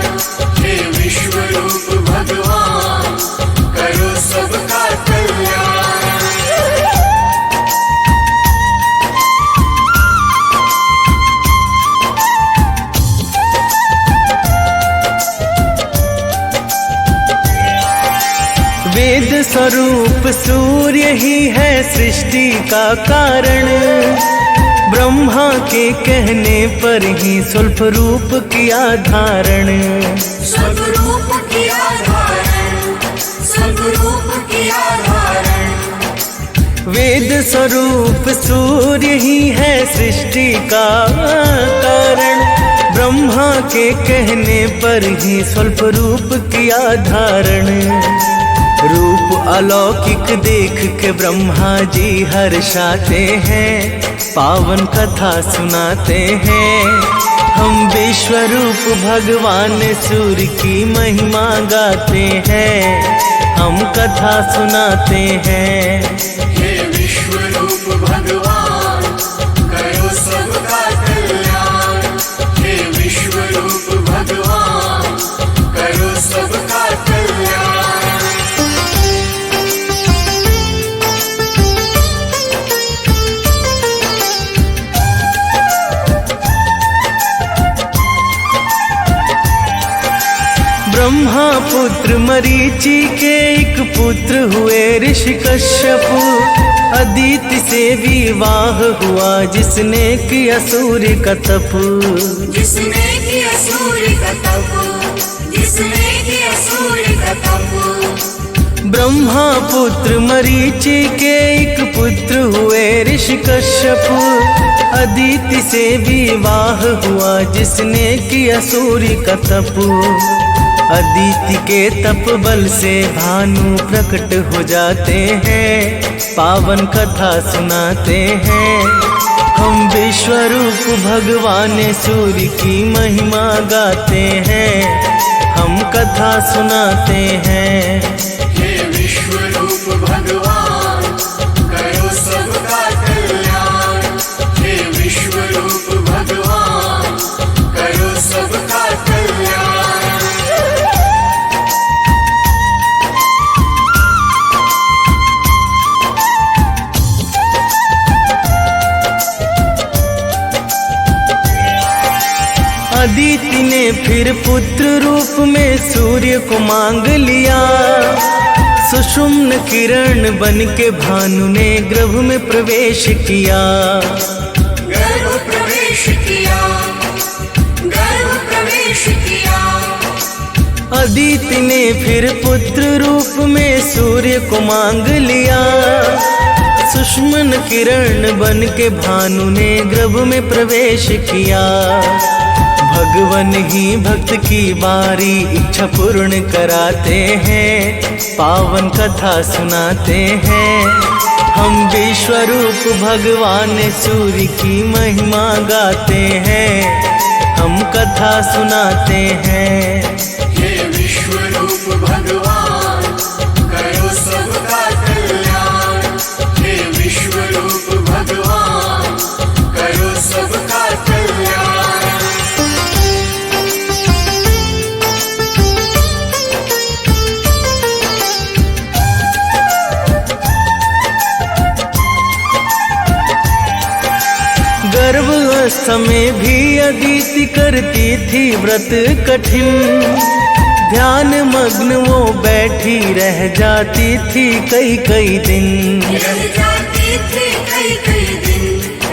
हे विश्वरूप भगवान, करो सबका कल्याण। वेद स्वरूप सूर्य ही है सृष्टि का कारण, ब्रह्मा के कहने पर ही स्वल्प रूप किया धारण। स्वरूप किया धारण, स्वरूप किया धारण। वेद स्वरूप सूर्य ही है सृष्टि का कारण, ब्रह्मा के कहने पर ही स्वल्प रूप किया धारण। रूप अलौकिक देख के ब्रह्मा जी हर्षाते हैं, पावन कथा सुनाते हैं। हम विश्वरूप भगवान सूर्य की महिमा गाते हैं, हम कथा सुनाते हैं। हे विश्वरूप भगवान करो सबका कल्याण, हे विश्वरूप भगवान करो सबका कल्याण। ब्रह्मा पुत्र मरीचि के एक पुत्र हुए ऋषि कश्यप, अदिति से विवाह हुआ जिसने किया सूर्य का तप। जिसने किया सूर्य का तप, जिसने किया सूर्य का तप। ब्रह्मा पुत्र मरीचि के एक पुत्र हुए ऋषि कश्यप, अदिति से विवाह हुआ जिसने किया सूर्य का तप। अदिति के तप बल से भानु प्रकट हो जाते हैं, पावन कथा सुनाते हैं। हम विश्वरूप भगवान सूर्य की महिमा गाते हैं, हम कथा सुनाते हैं। हे विश्वरूप भगवान करो सबका कल्याण, हे विश्वरूप भगवान करो सबका कल्याण। अदिति ने फिर पुत्र रूप में सूर्य को मांग लिया, सुषुम्न किरण बन के भानु ने गर्भ में प्रवेश किया। गर्भ प्रवेश किया, गर्भ प्रवेश किया। अदिति ने फिर पुत्र रूप में सूर्य को मांग लिया, सुषुम्न किरण बन के भानु ने गर्भ में प्रवेश किया। भगवन ही भक्त की बारी इच्छा पूर्ण कराते हैं, पावन कथा सुनाते हैं। हम विश्वरूप भगवान सूर्य की महिमा गाते हैं, हम कथा सुनाते हैं। हे विश्वरूप भगवान करो सबका कल्याण, हे विश्वरूप भगवान करो सबका कल्याण। गर्भावस्था में भी अदिति करती थी व्रत कठिन, ध्यान मग्न वो बैठी रह जाती थी कई कई दिन। रह जाती थी कई कई दिन,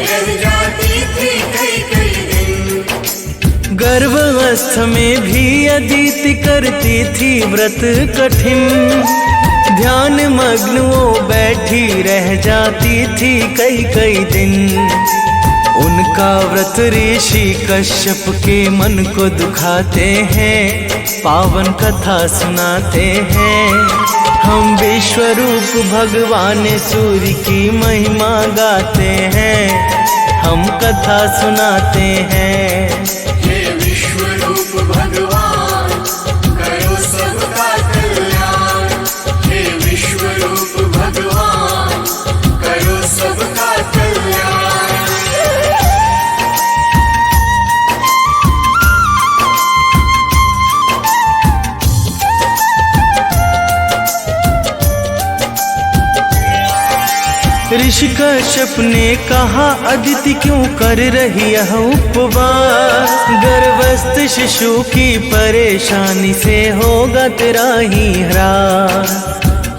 रह जाती थी कई कई दिन। गर्भावस्था में भी अदिति करती थी व्रत कठिन, ध्यान मग्न वो बैठी रह जाती थी कई कई दिन। उनका व्रत ऋषि कश्यप के मन को दुखाते हैं, पावन कथा सुनाते हैं। हम विश्वरूप भगवान सूर्य की महिमा गाते हैं, हम कथा सुनाते हैं। हे विश्वरूप भगवान करो सबका कल्याण, हे विश्वरूप भगवान करो सबका कल्याण। ऋषि कश्यप ने कहा अदिति क्यों कर रही है उपवास, गर्भस्थ शिशु की परेशानी से होगा तेरा ही ह्रास।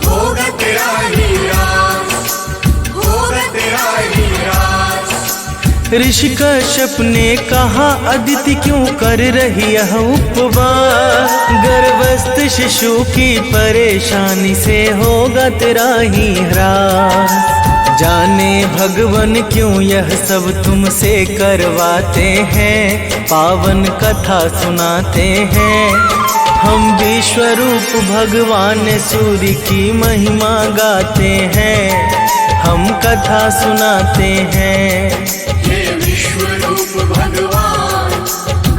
होगा तेरा ही ह्रास, होगा तेरा ही ह्रास। ऋषि कश्यप ने कहा अदिति क्यों कर रही यह उपवास, गर्भस्थ शिशु की परेशानी से होगा तेरा ही ह्रास। जाने भगवान क्यों यह सब तुमसे करवाते हैं, पावन कथा सुनाते हैं। हम विश्वरूप भगवान सूर्य की महिमा गाते हैं, हम कथा सुनाते हैं। हे विश्वरूप भगवान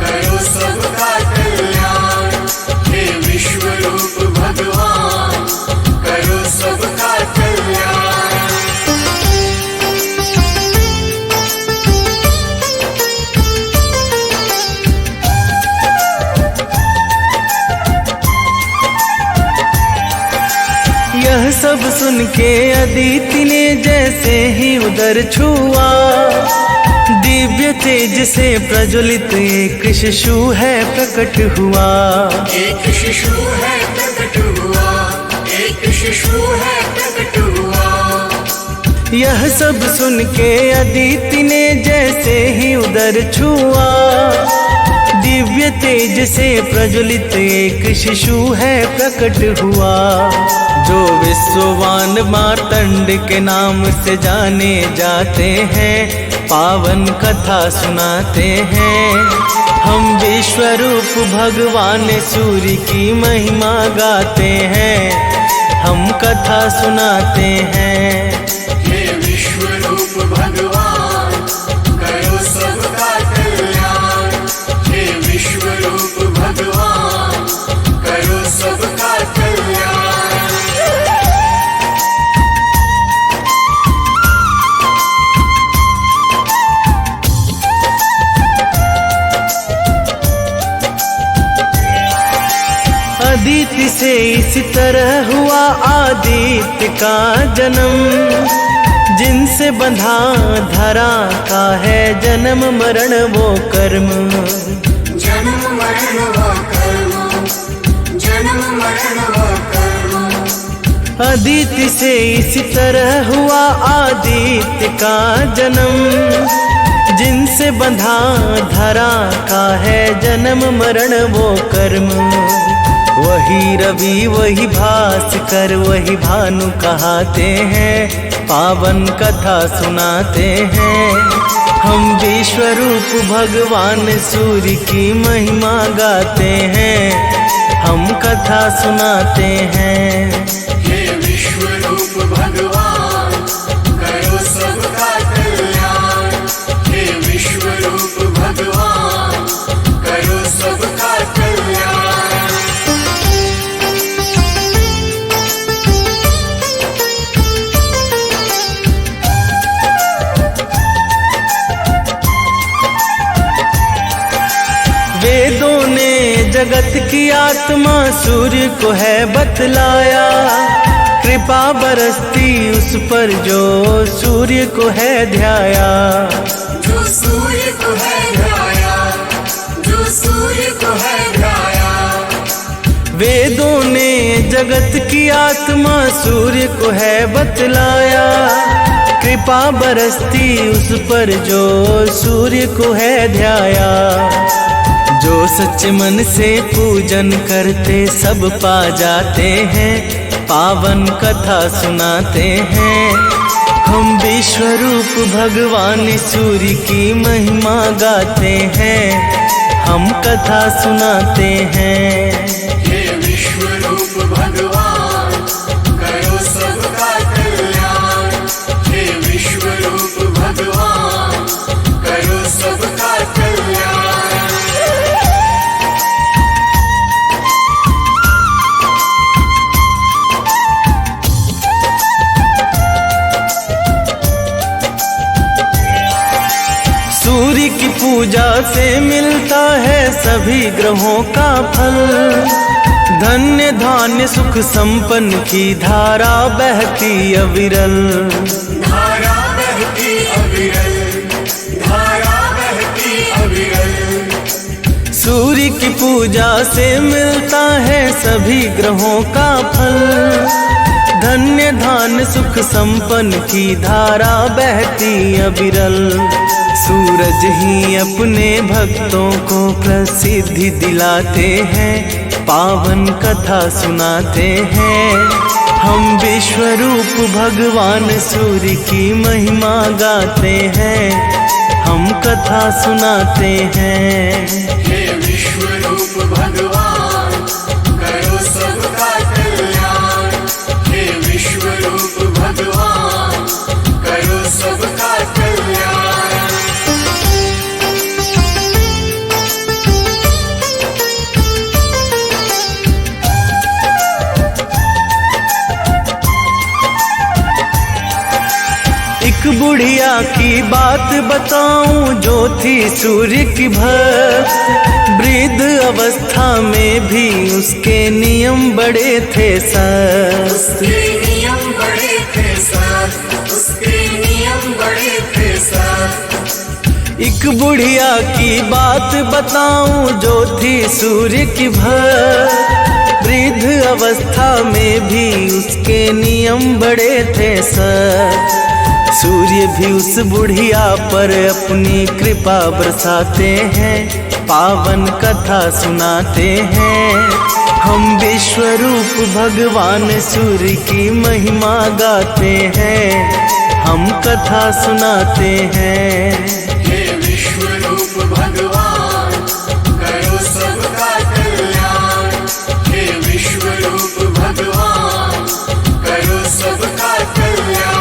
करो सबका कल्याण, हे विश्वरूप भगवान करो सबका कल्याण। यह सब सुन के अदिति ने जैसे ही उदर छुआ, दिव्य तेज से प्रज्वलित एक शिशु है प्रकट हुआ। एक शिशु है प्रकट हुआ, एक शिशु है प्रकट हुआ। यह सब सुन के अदिति ने जैसे ही उदर छुआ, दिव्य तेज से प्रज्वलित एक शिशु है प्रकट हुआ। जो विश्ववान मार्तंड के नाम से जाने जाते हैं, पावन कथा सुनाते हैं। हम विश्वरूप भगवान सूर्य की महिमा गाते हैं, हम कथा सुनाते हैं। हे विश्वरूप भगवान करो सबका कल्याण, हे विश्वरूप भगवान करो सबका कल्याण। अदिति से इस तरह हुआ आदित्य का जन्म, जिनसे बंधा धरा का है जन्म मरण वो कर्म। जन्म मरण वो कर्म, जन्म मरण वो कर्म। अदिति से इस तरह हुआ आदित्य का जन्म, जिनसे बंधा धरा का है जन्म मरण वो कर्म। वही रवि वही भास्कर वही भानु कहाते हैं, पावन कथा सुनाते हैं। हम विश्वरूप भगवान सूर्य की महिमा गाते हैं, हम कथा सुनाते हैं। हे विश्वरूप भगवान करो सबका कल्याण, हे विश्वरूप भगवान करो सबका कल्याण। वेदों ने जगत की आत्मा सूर्य को है बतलाया, कृपा बरसती उस पर जो सूर्य को है ध्याया। जो सूर्य को है ध्याया, जो सूर्य को है ध्याया। वेदों ने जगत की आत्मा सूर्य को है बतलाया, कृपा बरसती उस पर जो सूर्य को है ध्याया। जो सच्चे मन से पूजन करते सब पा जाते हैं, पावन कथा सुनाते हैं। हम विश्वरूप भगवान सूर्य की महिमा गाते हैं, हम कथा सुनाते हैं। हे विश्वरूप भगवान करो सबका कल्याण, हे विश्वरूप भगवान करो सबका कल्याण। सूर्य की पूजा से मिलता है सभी ग्रहों का फल, धन्य धान्य सुख संपन्न की धारा बहती अविरल। धारा बहती अविरल, धारा बहती अविरल। सूर्य की पूजा से मिलता है सभी ग्रहों का फल, धन्य धान्य सुख संपन्न की धारा बहती अविरल। सूरज ही अपने भक्तों को प्रसिद्धि दिलाते हैं, पावन कथा सुनाते हैं। हम विश्व रूप भगवान सूर्य की महिमा गाते हैं, हम कथा सुनाते हैं। हे विश्व रूप भगवान करो सबका कल्याण, हे विश्व रूप भगवान करो सबका कल्याण। एक बुढ़िया की बात बताऊं जो थी सूर्य की भक्त, वृद्ध अवस्था में भी उसके नियम बड़े थे सर। उसके नियम बड़े थे सर, उसके नियम बड़े थे सर। एक बुढ़िया की बात बताऊं जो थी सूर्य की भक्त, वृद्ध अवस्था में भी उसके नियम बड़े थे सर। सूर्य भी उस बुढ़िया पर अपनी कृपा बरसाते हैं, पावन कथा सुनाते हैं। हम विश्व रूप भगवान सूर्य की महिमा गाते हैं, हम कथा सुनाते हैं। हे विश्व रूप भगवान करो सबका कल्याण, हे विश्व रूप भगवान करो सबका कल्याण।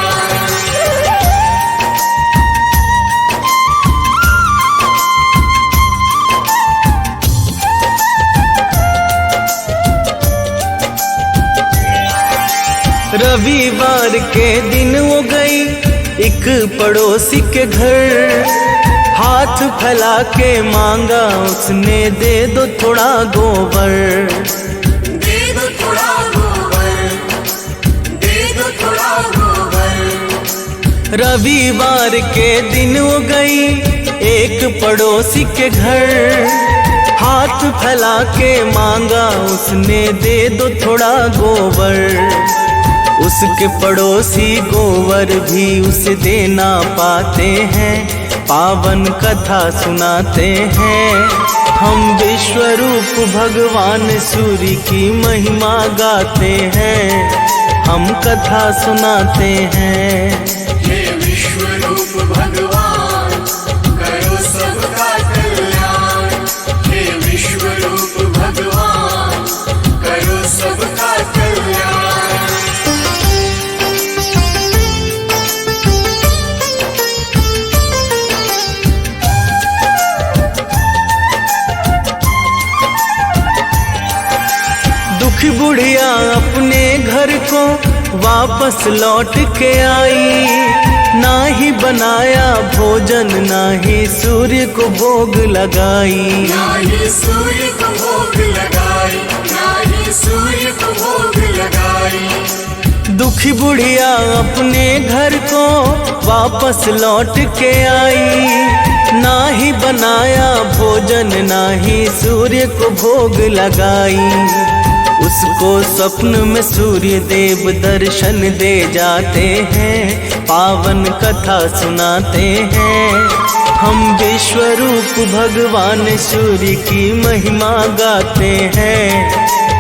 रविवार के दिन वो गई एक पड़ोसी के घर, हाथ फैला के मांगा उसने, दे दो थोड़ा गोबर। दे दो थोड़ा गोबर, दे दो थोड़ा गोबर। रविवार के दिन वो गई एक पड़ोसी के घर, हाथ फैला के मांगा उसने, दे दो थोड़ा गोबर। उसके पड़ोसी गोबर भी उसे देना पाते हैं, पावन कथा सुनाते हैं। हम विश्व रूप भगवान सूर्य की महिमा गाते हैं, हम कथा सुनाते हैं। हे विश्व रूप भगवान करो सबका कल्याण, हे विश्व रूप भगवान करो सबका कल्याण। दुखी बुढ़िया अपने घर को वापस लौट के आई, ना ही बनाया भोजन ना ही सूर्य को भोग लगाई। ना ही सूर्य को भोग लगाई, ना ही सूर्य को भोग लगाई। दुखी बुढ़िया अपने घर को वापस लौट के आई, ना ही बनाया भोजन ना ही सूर्य को भोग लगाई। उसको स्वप्न में सूर्य देव दर्शन दे जाते हैं, पावन कथा सुनाते हैं। हम विश्व रूप भगवान सूर्य की महिमा गाते हैं,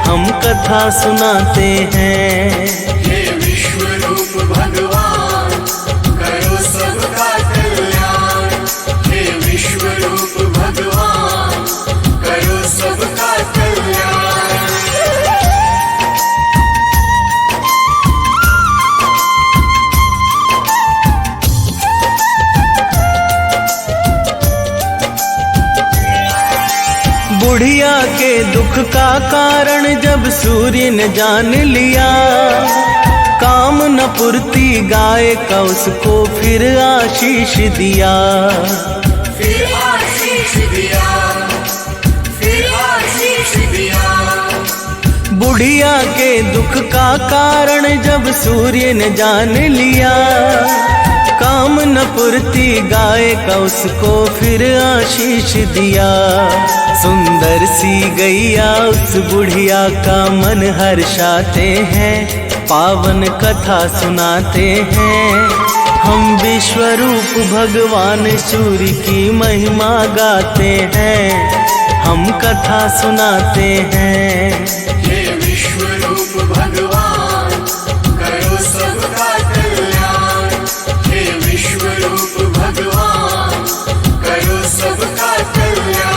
हम कथा सुनाते हैं। हे विश्व रूप भगवान करो सबका कल्याण, हे विश्व रूप भगवान करो सबका कल्याण। बुढ़िया के दुख का कारण जब सूर्य ने जान लिया, काम न पूर्ति गाय का उसको फिर आशीष दिया। फिर आशीष दिया, फिर आशीष दिया। बुढ़िया के दुख का कारण जब सूर्य ने जान लिया, काम न पूर्ति गाय का उसको फिर आशीष दिया। सुंदर सी गैया उस बुढ़िया का मन हर्षाते हैं, पावन कथा सुनाते हैं। हम विश्वरूप भगवान सूर्य की महिमा गाते हैं, हम कथा सुनाते हैं। हे विश्वरूप भगवान करो सबका कल्याण, हे विश्वरूप भगवान करो सबका कल्याण।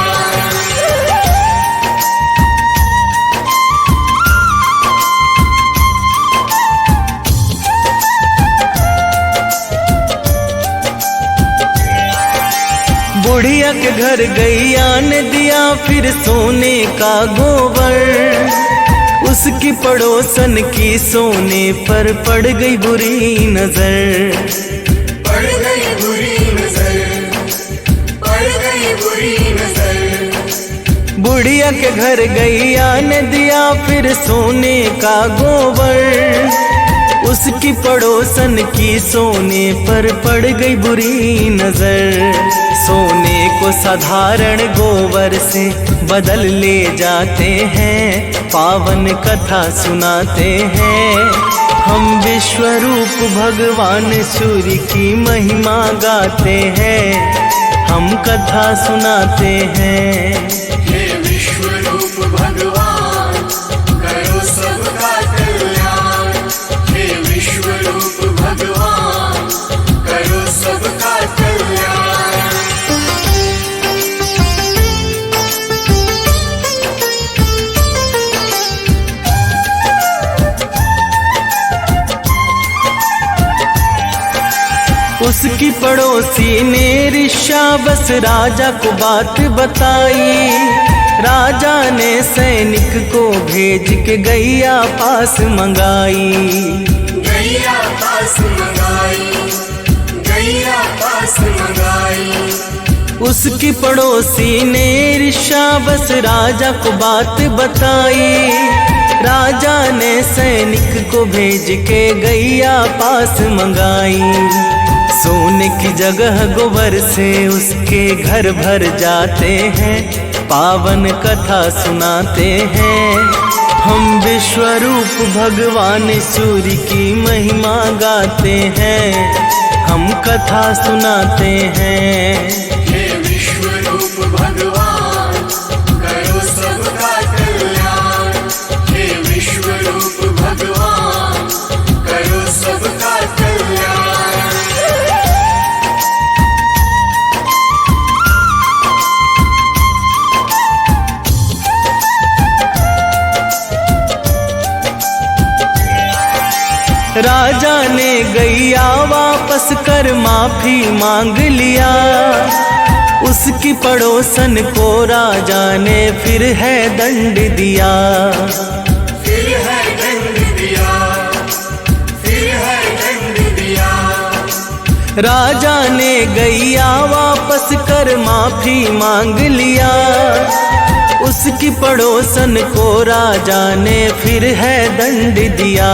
बुढ़िया के घर गैया ने दिया फिर सोने का गोबर, उसकी पड़ोसन की सोने पर पड़ गई बुरी नजर। पड़ गई बुरी नजर, पड़ गई बुरी नजर। बुढ़िया के घर गैया ने दिया फिर सोने का गोबर, उसकी पड़ोसन की सोने पर पड़ गई बुरी नजर। सोने को साधारण गोबर से बदल ले जाते हैं, पावन कथा सुनाते हैं। हम विश्वरूप भगवान सूर्य की महिमा गाते हैं, हम कथा सुनाते हैं। हे विश्वरूप भगवान करो सबका कल्याण, हे विश्वरूप भगवान करो सबका कल्याण। उसकी पड़ोसी ने ऋषावस राजा को बात बताई, राजा ने सैनिक को भेज के गैया पास मंगाई। गैया पास मंगाई, गैया पास मंगाई। उसकी पड़ोसी ने ऋषावस राजा को बात बताई, राजा ने सैनिक को भेज के गैया पास मंगाई। सोने की जगह गोबर से उसके घर भर जाते हैं, पावन कथा सुनाते हैं। हम विश्वरूप भगवान सूर्य की महिमा गाते हैं, हम कथा सुनाते हैं। हे विश्वरूप भगवान करो सबका कल्याण, हे विश्वरूप भगवान करो सबका कल्याण। राजा ने गैया वापस कर माफी मांग लिया, उसकी पड़ोसन को राजा ने फिर है दंड दिया। फिर है दंड दिया, फिर है दंड दिया। राजा ने गैया वापस कर माफी मांग लिया, उसकी पड़ोसन को राजा ने फिर है दंड दिया।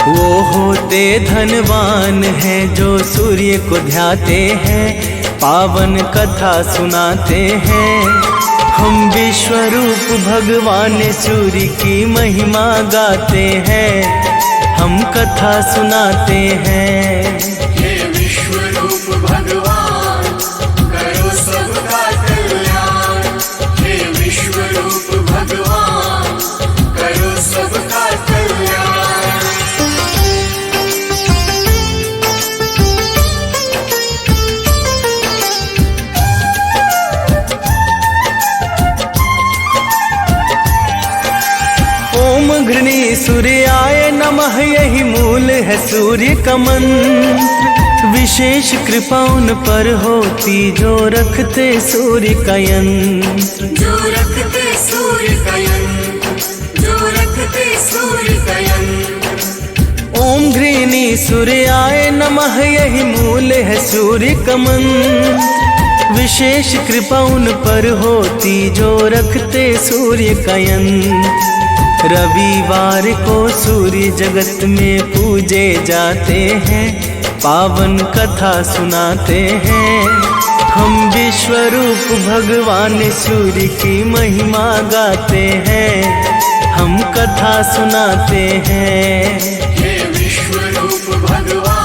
वो होते धनवान हैं जो सूर्य को ध्याते हैं, पावन कथा सुनाते हैं। हम विश्वरूप भगवान सूर्य की महिमा गाते हैं, हम कथा सुनाते हैं। हे विश्वरूप भगवान करो सबका कल्याण, हे विश्वरूप भगवान करो सबका कल्याण। ओम घृणी सूर्याय नमः यही मूल है सूर्य का मंत्र, विशेष कृपा उन पर होती जो रखते सूर्य का यंत्र। जो रखते सूर्य का यंत्र, जो रखते सूर्य का यंत्र। ओम घृणी सूर्याय नमः यही मूल है सूर्य का मंत्र, विशेष कृपा उन पर होती जो रखते सूर्य का यंत्र। रविवार को सूर्य जगत में पूजे जाते हैं, पावन कथा सुनाते हैं। हम विश्वरूप भगवान सूर्य की महिमा गाते हैं, हम कथा सुनाते हैं। हे विश्वरूप भगवान